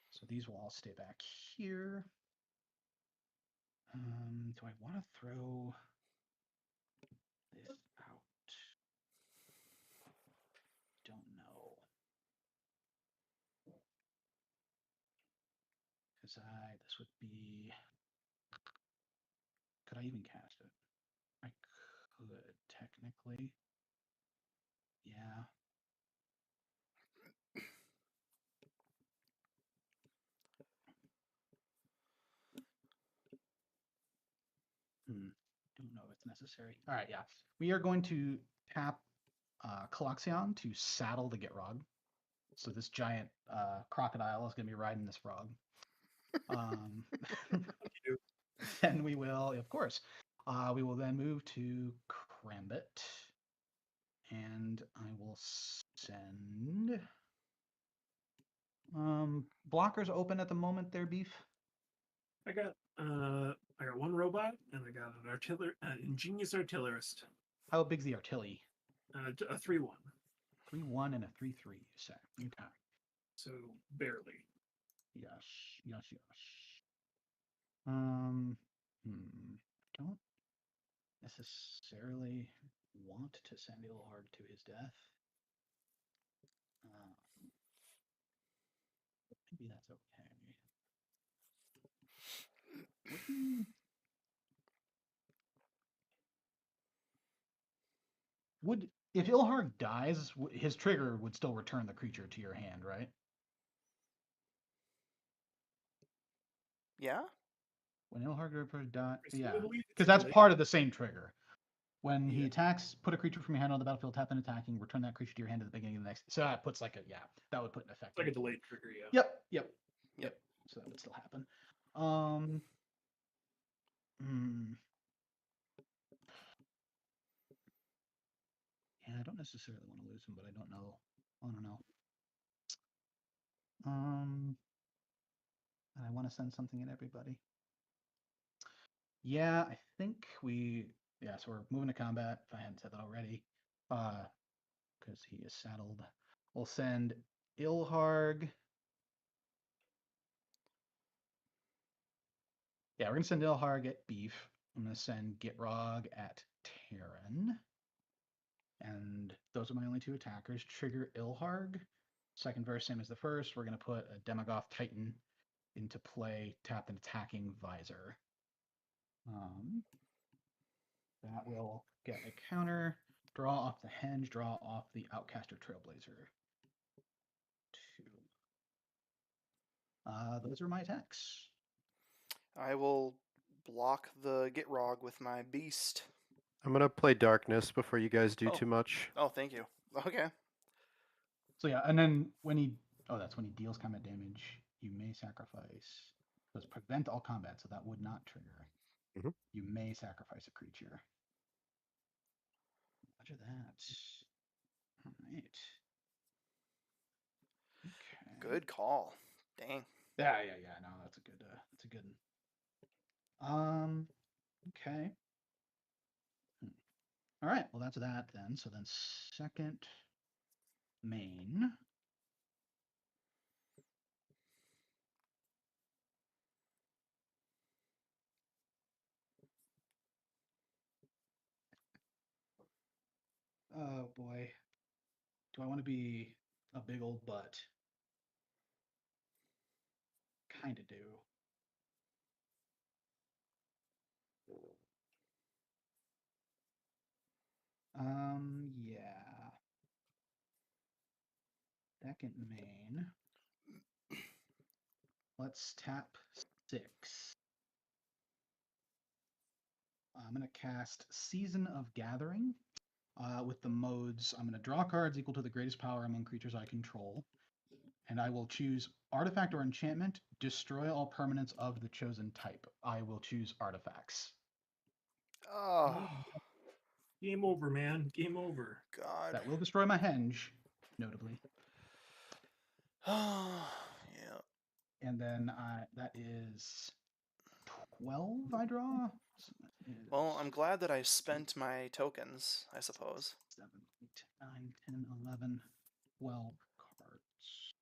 So these will all stay back here. Do I want to throw this out? Don't know. Because this would be. Could I even cast it? I could technically. Yeah. Don't know if it's necessary. All right, yeah. We are going to tap Colossal to saddle the Gitrog. So this giant crocodile is going to be riding this frog. Then we will, of course, we will then move to Crambit. And I will send... blockers open at the moment there, Beef? I got one robot and I got an ingenious artillerist. How big's the artillery? A 3/1. 3/1 and a 3/3, you say. Okay. So barely. Yes. Don't necessarily want to send Ilhard to his death. But maybe that's okay. Would if Ilhard dies, his trigger would still return the creature to your hand, right? Yeah. When Ilhard dies, yeah, Presumably, it's because that's good. part of the same trigger. When he Yeah. attacks, put a creature from your hand on the battlefield, tap and attacking, return that creature to your hand at the beginning of the next. So that puts like a that would put an effect. Like a delayed trigger, yeah. Yep. So that would still happen. Yeah, I don't necessarily want to lose him, but I don't know. And I want to send something at everybody. Yeah, I think so we're moving to combat, if I hadn't said that already. Because he is saddled. We'll send Ilharg. Yeah, we're gonna send Ilharg at Beef. I'm gonna send Gitrog at Tarren. And those are my only two attackers. Trigger Ilharg. Second verse, same as the first. We're gonna put a Demagoth Titan into play, tap an attacking visor. That will get a counter. Draw off the Henge, draw off the Outcaster Trailblazer. 2. Those are my attacks. I will block the Gitrog with my beast. I'm gonna play Darkness before you guys do Oh. too much. Oh, thank you. Okay. So yeah, and then that's when he deals combat damage, you may sacrifice. Does prevent all combat, so that would not trigger. Mhm. You may sacrifice a creature. Roger that. All right. Okay. Good call. Dang. Yeah. No, that's a good. Okay. All right. Well, that's that then. So then, second main. Oh boy. Do I want to be a big old butt? Kind of do. Yeah. Second main. Let's tap 6. I'm going to cast Season of Gathering. With the modes, I'm going to draw cards equal to the greatest power among creatures I control. And I will choose artifact or enchantment, destroy all permanents of the chosen type. I will choose artifacts. Oh, Game over, man. Game over. God. That will destroy my Henge, notably. Yeah. And then that is 12 I draw. So that Well, is I'm glad that I spent my tokens, I suppose. 7, 8, 9, 10, 11, 12 cards.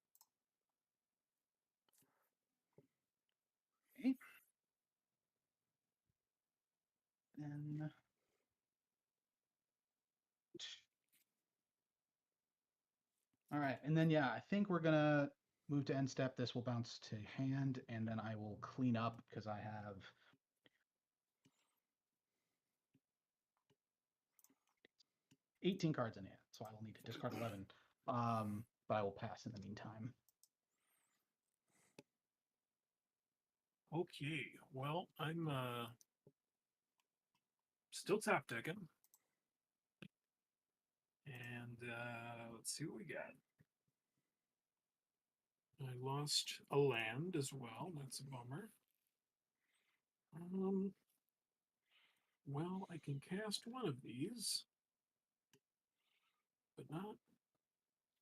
Okay. Then all right, and then yeah, I think we're gonna move to end step. This will bounce to hand, and then I will clean up because I have 18 cards in hand, so I will need to discard 11. But I will pass in the meantime. Okay, well, I'm still top decking. And let's see what we got. I lost a land as well. That's a bummer. Well, I can cast one of these, but not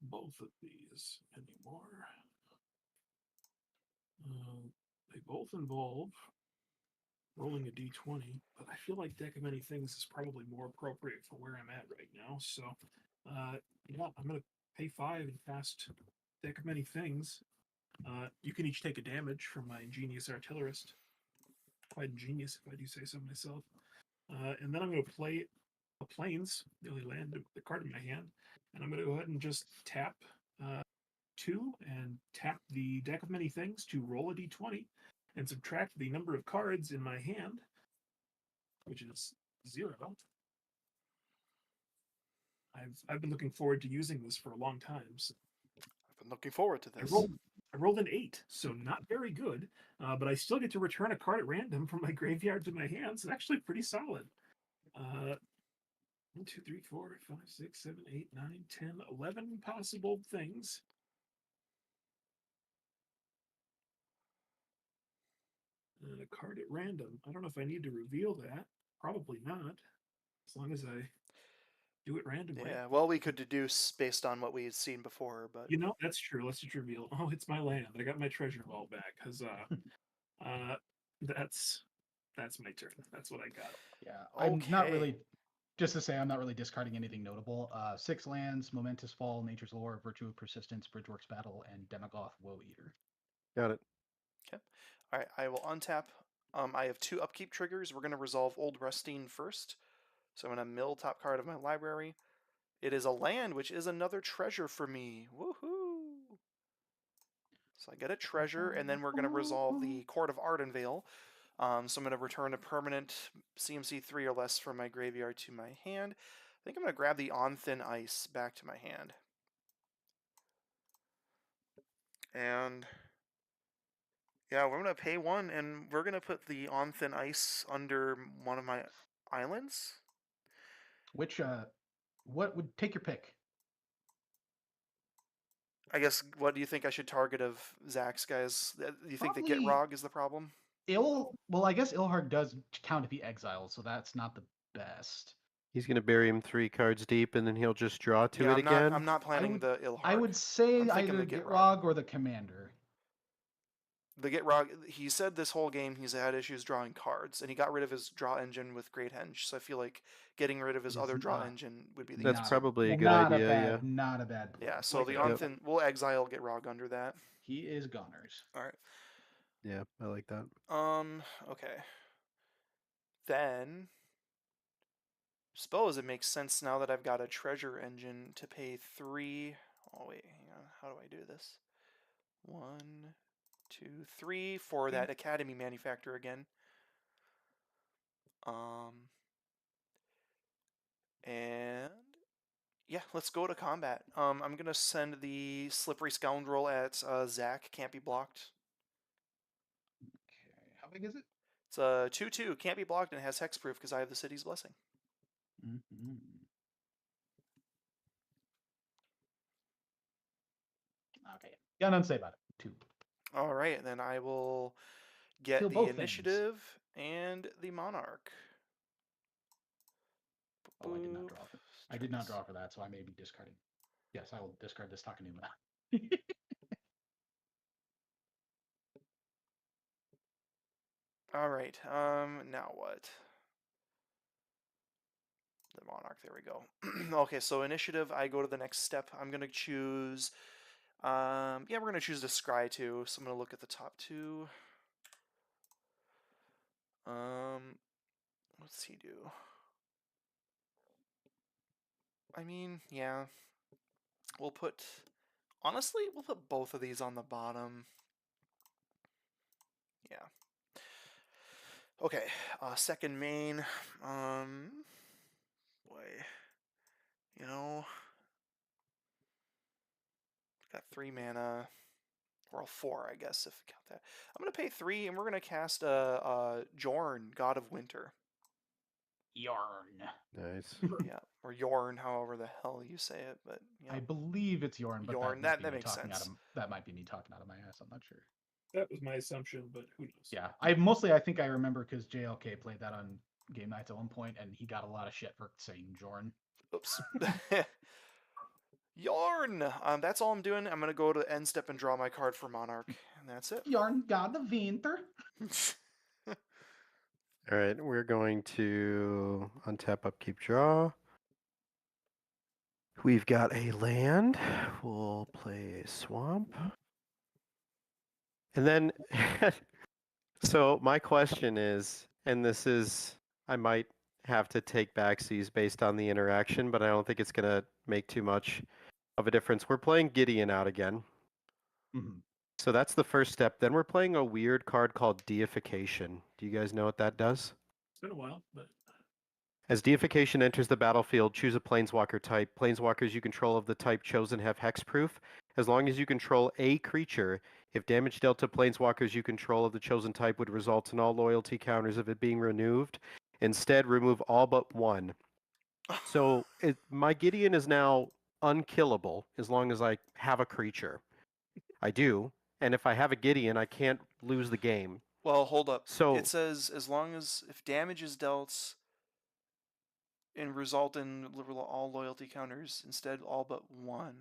both of these anymore. They both involve rolling a d20, but I feel like Deck of Many Things is probably more appropriate for where I'm at right now. So, yeah, I'm going to pay 5 and cast Deck of Many Things. You can each take a damage from my Ingenious Artillerist. Quite ingenious, if I do say so myself. And then I'm going to play a Plains, the only land, the card in my hand. And I'm going to go ahead and just tap 2 and tap the Deck of Many Things to roll a d20 and subtract the number of cards in my hand, which is 0. I've been looking forward to using this for a long time. So I've been looking forward to this. I rolled an 8, so not very good, but I still get to return a card at random from my graveyard to my hands. It's actually pretty solid. 1, 2, 3, 4, 5, 6, 7, 8, 9, 10, 11 possible things. And a card at random. I don't know if I need to reveal that. Probably not, as long as I do it randomly. Yeah, well, we could deduce based on what we had seen before, but You know, that's true. Let's just reveal. Oh, it's my land. I got my treasure vault back. Huzzah. That's my turn. That's what I got. Yeah, I'm Okay. not really. Just to say, I'm not really discarding anything notable. 6 lands: Momentous Fall, Nature's Lore, Virtue of Persistence, Bridgeworks Battle, and Demagoth Woe Eater. Got it. Okay. All right, I will untap. I have 2 upkeep triggers. We're going to resolve Old Rustine first. So I'm going to mill top card of my library. It is a land, which is another treasure for me. Woohoo! So I get a treasure, and then we're going to resolve the Court of Ardenvale. So I'm going to return a permanent CMC 3 or less from my graveyard to my hand. I think I'm going to grab the On Thin Ice back to my hand. And yeah, we're going to pay 1, and we're going to put the On Thin Ice under one of my islands. Which, what would take your pick? I guess, what do you think I should target of Zach's guys? Do you think the Probably Gitrog is the problem? Well, I guess Ilhard does count if he exiles, so that's not the best. He's going to bury him 3 cards deep, and then he'll just draw to Yeah, it again. I'm not planning the Ilhard. I would say I'm thinking either the Gitrog or the Commander. The Gitrog, he said this whole game he's had issues drawing cards, and he got rid of his draw engine with Great Henge, so I feel like getting rid of his other draw engine would be the That's easier. probably a good not idea, a bad, yeah. Not a bad play. Yeah, so Like the it. Onthin, we'll exile Gitrog under that. He is Gunners. All right. Yeah, I like that. Okay. Then, suppose it makes sense now that I've got a treasure engine to pay 3. Oh wait, hang on. How do I do this? 1, 2, 3 for that Academy manufacturer again. And yeah, let's go to combat. I'm gonna send the Slippery Scoundrel at Zach. Can't be blocked. Okay, how big is it? It's a 2/2. Can't be blocked and has hexproof because I have the City's Blessing. Mm-hmm. Okay, got nothing to say about it. 2. All right, then I will get Kill the both initiative and the monarch. Oh, I did not draw for. I did not draw for that, so I may be discarding. Yes, I will discard this Takanuma. All right. Now what? The monarch. There we go. Okay, so initiative. I go to the next step. I'm gonna choose. Yeah, we're gonna choose to scry too. So I'm gonna look at the top two. What's he do? I mean, yeah. We'll put. Honestly, we'll put both of these on the bottom. Yeah. Okay. Second main. Boy. You know. Got 3 mana. Well, 4, I guess, if we count that. I'm gonna pay 3, and we're gonna cast Jorn, God of Winter. Yarn. Nice. Yeah, or Yorn, however the hell you say it, but I yeah. believe it's Yorn, but Yorn, that, that might be me makes talking sense. that might be me talking out of my ass. I'm not sure. That was my assumption, but who knows? Yeah, I think I remember because JLK played that on game nights at one point, and he got a lot of shit for saying Jorn. Oops. Yarn! That's all I'm doing. I'm gonna go to end step and draw my card for Monarch, and that's it. Yarn, God of Winter. All right, we're going to untap, upkeep, draw. We've got a land. We'll play a swamp. And then, so my question is, and this is, I might have to take backsies based on the interaction, but I don't think it's going to make too much of a difference. We're playing Gideon out again. Mm-hmm. So that's the first step. Then we're playing a weird card called Deification. Do you guys know what that does? It's been a while, but As Deification enters the battlefield, choose a Planeswalker type. Planeswalkers you control of the type chosen have hexproof. As long as you control a creature, if damage dealt to Planeswalkers you control of the chosen type would result in all loyalty counters of it being removed. Instead, remove all but one. So my Gideon is now unkillable as long as I have a creature. I do. And if I have a Gideon, I can't lose the game. Well, hold up. So it says as long as if damage is dealt and result in all loyalty counters, instead all but one.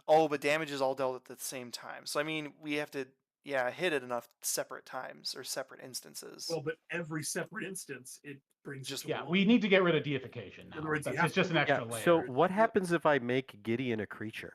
Oh, but damage is all dealt at the same time. So I mean, we have to hit it enough separate times or separate instances. well, but every separate instance it brings Just- it to Yeah, one. we need to get rid of deification In now. other words, you That's have it's just an to- extra yeah, layer. so what happens if I make Gideon a creature?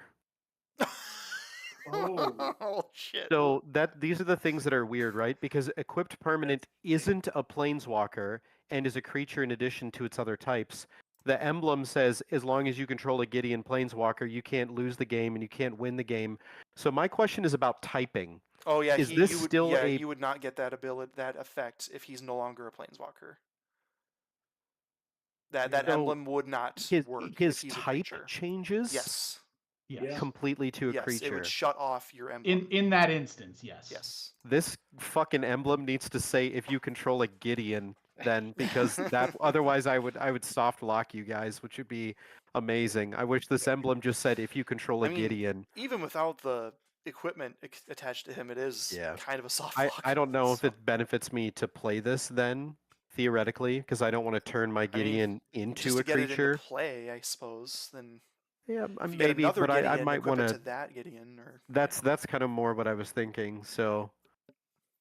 Oh. Shit. So these are the things that are weird, right? Because equipped permanent isn't a planeswalker and is a creature in addition to its other types. The emblem says as long as you control a Gideon planeswalker, you can't lose the game and you can't win the game. So my question is about typing. Oh yeah, Is this still a you would not get that ability, that effect, if he's no longer a planeswalker. That So emblem would not work his if he's a type creature. changes Yes. Yes. Yeah. completely to a Yes, creature. it would shut off your emblem. In that instance, yes. Yes. This fucking emblem needs to say if you control a Gideon, then, because that otherwise I would soft lock you guys, which would be amazing. I wish this emblem just said if you control a I mean, Gideon. Even without the equipment attached to him, it is kind of a soft lock. I don't know if it benefits me to play this then, theoretically, because I don't want to turn my Gideon into just a to get creature. it into play, I suppose. Then yeah, if you maybe, get another but Gideon, I might equip want it to that Gideon. Or That's kind of more what I was thinking. So,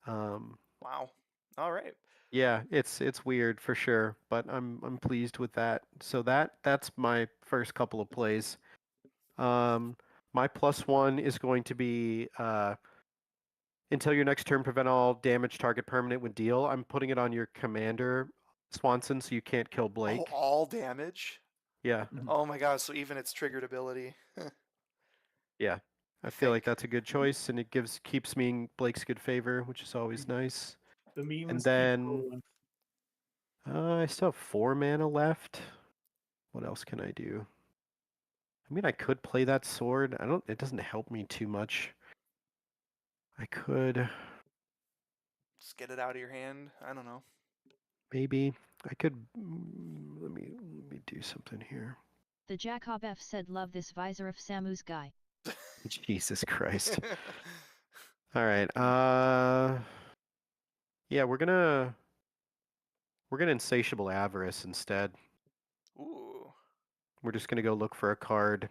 wow. All right. yeah, it's weird for sure, but I'm pleased with that. So that's my first couple of plays. My +1 is going to be until your next turn, prevent all damage target permanent with deal. I'm putting it on your commander, Swanson, so you can't kill Blake. Oh, all damage? Yeah. Oh my god, so even its triggered ability. Yeah. I feel like that's a good choice, and it keeps me in Blake's good favor, which is always nice. The memes And keep then rolling. I still have 4 mana left. What else can I do? I mean, I could play that sword. It doesn't help me too much. I could Just get it out of your hand. I don't know. maybe. I could let me do something here. The Jacob F said love this visor of Samu's guy. Jesus Christ. All right. Yeah, we're gonna Insatiable Avarice instead. Ooh. We're just gonna go look for a card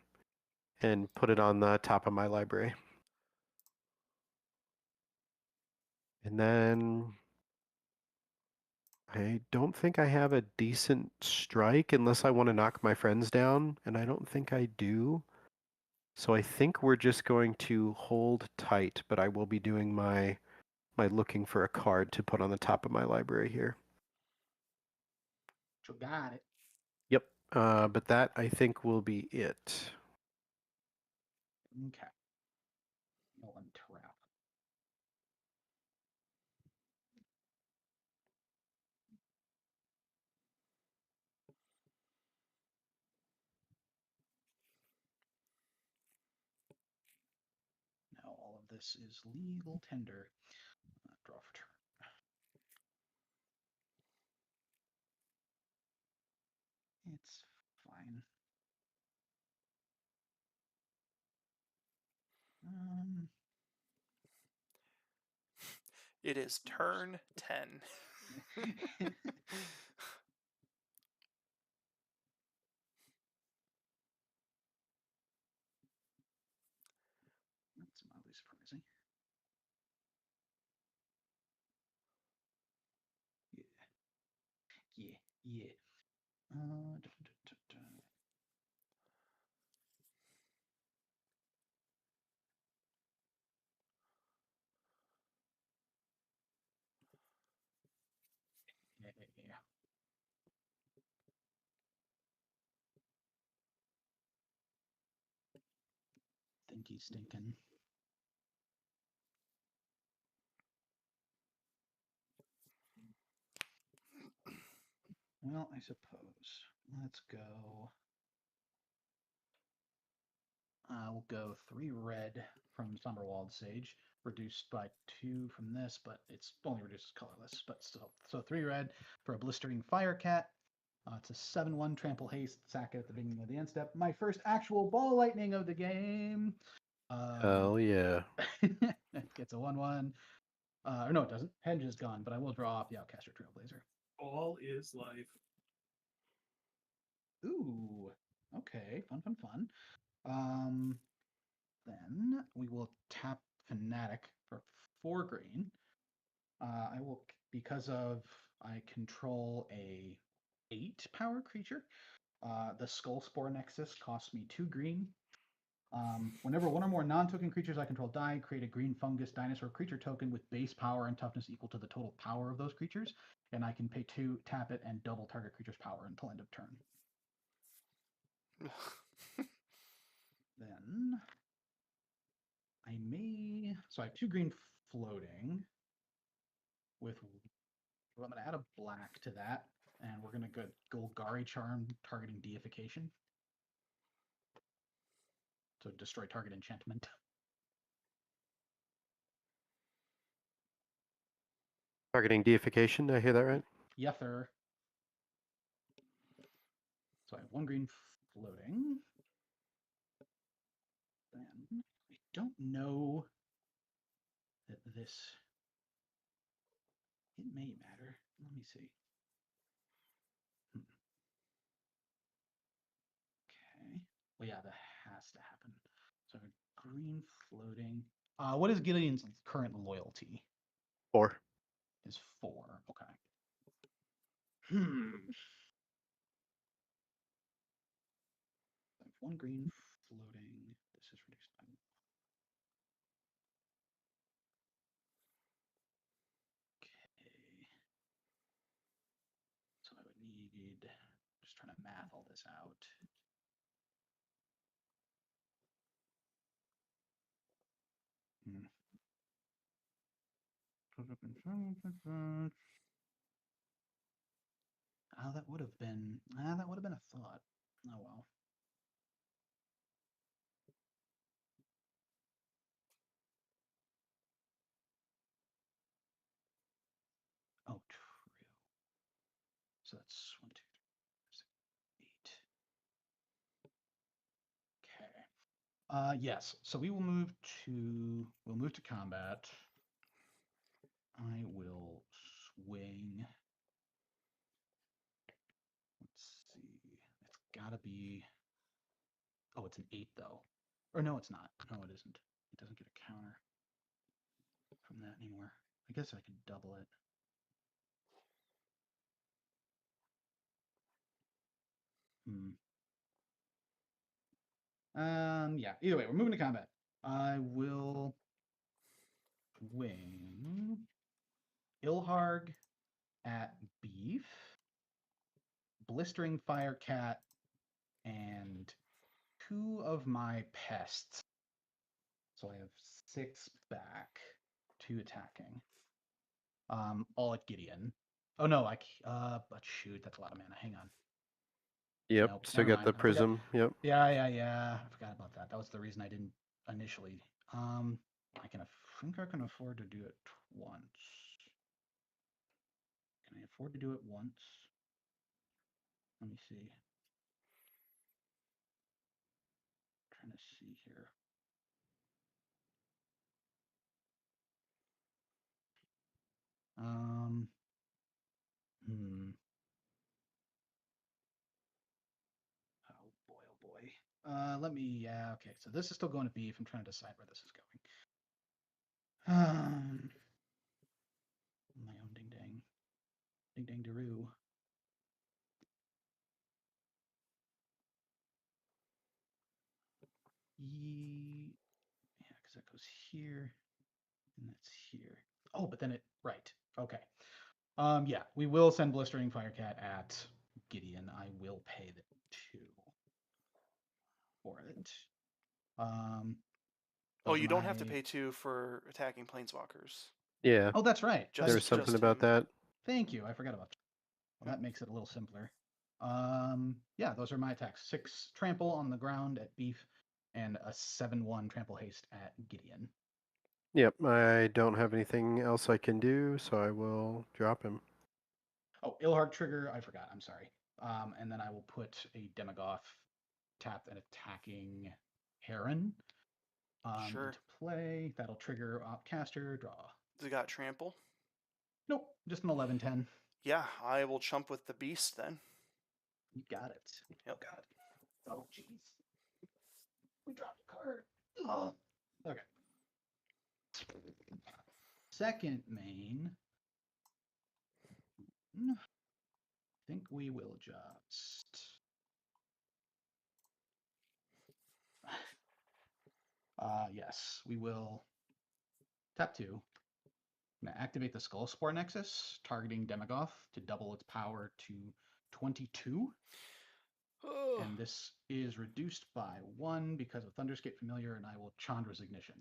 and put it on the top of my library. And then I don't think I have a decent strike unless I want to knock my friends down, and I don't think I do. So I think we're just going to hold tight, but I will be doing my looking for a card to put on the top of my library here. You got it. Yep. But that I think will be it. Okay. No untrap. Now all of this is legal tender. Draw for turn. It's fine. It is turn 10. That's mildly surprising. Yeah. Yeah. Yeah. Think he's stinking. Well, I suppose. Let's go. We'll go 3 red from Summerwald Sage, reduced by 2 from this, but it's only reduced colorless. But still, so 3 red for a Blistering Firecat. It's a 7/1 trample haste. Sack it at the beginning of the end step. My first actual ball lightning of the game. Hell yeah. Gets a 1/1. Or no, it doesn't. Henge is gone, but I will draw off the Outcaster Trailblazer. All is life. Ooh. Okay. Fun. Then we will tap Fanatic for 4 green. I will, because of I control a 8 power creature. The Skull Spore Nexus costs me 2 green. Whenever one or more non-token creatures I control die, create a green fungus dinosaur creature token with base power and toughness equal to the total power of those creatures, and I can pay 2, tap it, and double target creature's power until end of turn. Then I may, so I have 2 green floating with, well, I'm going to add a black to that, and we're going to go Golgari Charm targeting deification. So destroy target enchantment. Targeting deification, did I hear that right? Yether. So I have 1 green floating. Then I don't know that this, it may matter. Let me see. Okay. Well, yeah, that has to happen. So green floating. What is Gideon's current loyalty? 4. Is 4. Okay. I have 1 green floating. This is reduced by. Okay. So I would need, just trying to math all this out. Oh, that would have been a thought. Oh well. Oh, true. So that's 1, 2, 3, 6, 8. Okay. Yes. So we'll move to combat. I will swing. Let's see. It's gotta be. Oh, it's an 8 though. Or no, it's not. No, it isn't. It doesn't get a counter from that anymore. I guess I could double it. Yeah. Either way, we're moving to combat. I will wing Ilharg at Beef, Blistering Firecat, and 2 of my pests. So I have 6 back, 2 attacking. All at Gideon. Oh no, but shoot, that's a lot of mana. Hang on. Yep, Nope, still never got the mind. I forgot- prism. Yep. Yeah. I forgot about that. That was the reason I didn't initially. I think I can afford to do it once. Can I afford to do it once? Let me see. Trying to see here. Oh boy. Yeah, okay. So this is still going to Beef. I'm trying to decide where this is going. My own ding dang. Ding dang daroo. Yeah, because that goes here. And that's here. Oh, but then right. Okay. Yeah, we will send Blistering Firecat at Gideon. I will pay the 2 for it. Oh, those you are don't have to my- pay 2 for attacking planeswalkers. Yeah. Oh, that's right. Just- There was something about him. that. Thank you. I forgot about that. Well, that makes it a little simpler. Yeah, those are my attacks. 6 trample on the ground at Beef and a 7/1 trample haste at Gideon. Yep, I don't have anything else I can do, so I will drop him. Oh, Ilharg trigger, I forgot. I'm sorry. And then I will put a Demagoth tapped and attacking Heron Sure. into play. That'll trigger caster, draw. Does it got trample? Nope, just an 11/10. Yeah, I will chump with the beast then. You got it. Yep. God. Oh, jeez. We dropped a card. Oh. Okay. Second main. I think we will just. Yes, we will tap 2. I'm going to activate the Skull Spore Nexus, targeting Demagoth to double its power to 22. And this is reduced by 1 because of Thunderscape Familiar, and I will Chandra's Ignition.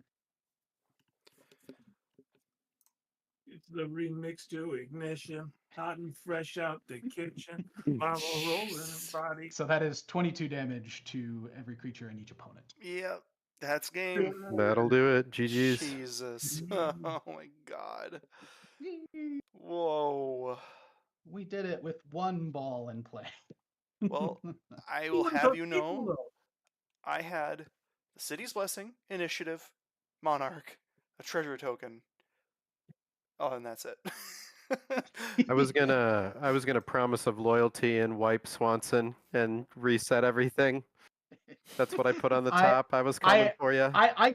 It's the remix to Ignition, hot and fresh out the kitchen. Mama rolling her body. So that is 22 damage to every creature and each opponent. Yep, that's game. That'll do it. GG's. Jesus. Oh my god. Whoa. We did it with 1 ball in play. Well, I will have you know, I had the City's Blessing, Initiative, Monarch, a treasure token. Oh, and that's it. I was gonna promise of loyalty and wipe Swanson and reset everything. That's what I put on the top. I was coming for you. I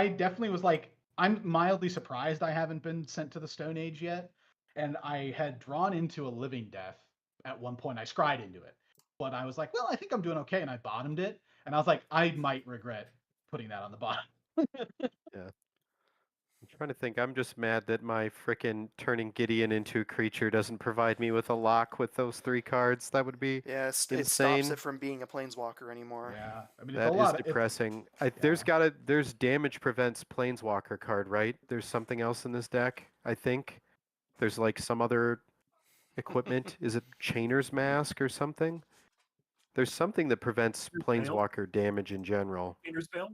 definitely was like, I'm mildly surprised I haven't been sent to the Stone Age yet. And I had drawn into a Living Death at one point. I scryed into it. But I was like, well, I think I'm doing okay. And I bottomed it. And I was like, I might regret putting that on the bottom. Yeah. I'm trying to think. I'm just mad that my frickin' turning Gideon into a creature doesn't provide me with a lock with those 3 cards. That would be Yeah, it stops insane. it from being a planeswalker anymore. Yeah. I mean, That is depressing. There's damage prevents planeswalker card, right? There's something else in this deck, I think. There's like some other equipment. Is it Chainer's Mask or something? There's something that prevents planeswalker damage in general. Chainer's Veil?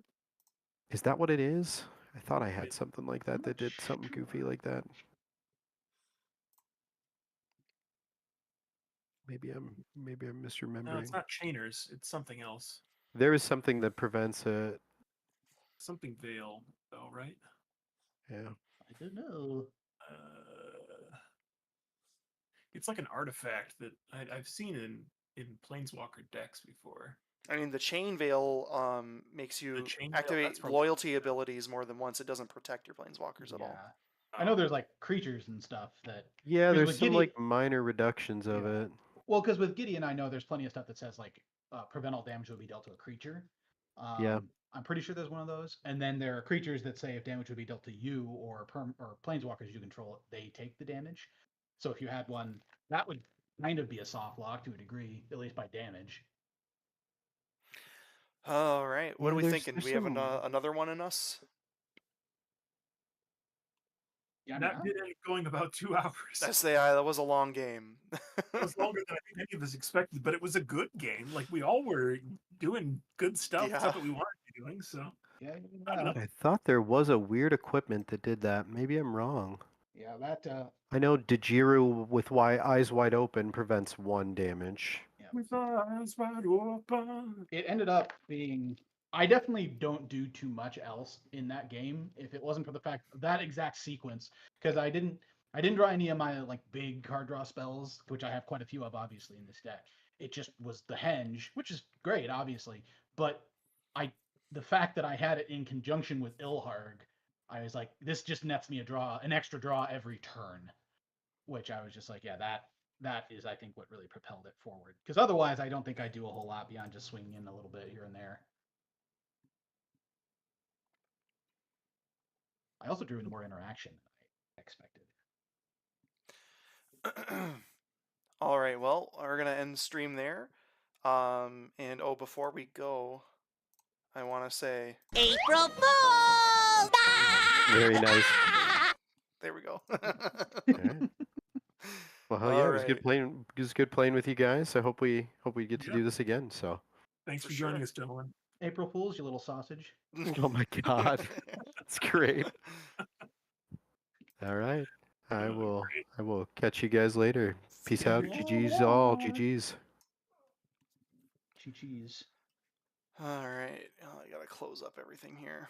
Is that what it is? I thought I had something like that that did something goofy like that. Maybe I'm misremembering. No, it's not Chainers. It's something else. There is something that prevents it. Something Veil, though, right? Yeah. I don't know. It's like an artifact that I've seen in Planeswalker decks before. I mean, the Chain Veil makes you Chain Veil, activate that's probably- loyalty abilities more than once. It doesn't protect your planeswalkers at all. I know there's like creatures and stuff that. Yeah, 'cause there's with some Gideon- like minor reductions of Yeah. it. Well, because with Gideon, I know there's plenty of stuff that says like prevent all damage will be dealt to a creature. Yeah. I'm pretty sure there's one of those. And then there are creatures that say if damage would be dealt to you or planeswalkers you control, they take the damage. So if you had one, that would kind of be a soft lock to a degree, at least by damage. All right. What Yeah, are we there's- thinking? Do there's we have some- another one in us? Yeah, I mean, That did end up going about 2 hours. That was a long game. It was longer than I think any of us expected, but it was a good game. Like we all were doing good stuff, Yeah. stuff that we wanted to be doing. So yeah, I don't know. I thought there was a weird equipment that did that. Maybe I'm wrong. yeah, that I know Dajiru with eyes wide open prevents 1 damage. With eyes wide open. it ended up being. I definitely don't do too much else in that game if it wasn't for the fact that exact sequence, because I didn't draw any of my like big card draw spells, which I have quite a few of obviously in this deck. It just was the henge, which is great obviously, but the fact that I had it in conjunction with Ilharg, I was like, this just nets me an extra draw every turn, which I was just like, yeah, that is I think what really propelled it forward, because otherwise I don't think I do a whole lot beyond just swinging in a little bit here and there. I also drew into more interaction than I expected. All right. Well, we're gonna end the stream there. And before we go, I want to say April Fool! Very nice. there we go. Alright. Well, hell yeah, it was good playing. It was good playing with you guys. I hope we get to do this again. So. Thanks For for joining sure. us, gentlemen. April Fools, you little sausage. Oh my god, that's great. All right, I will catch you guys later. Peace out. GG's all. GG's. Cheese. All right. I gotta close up everything here.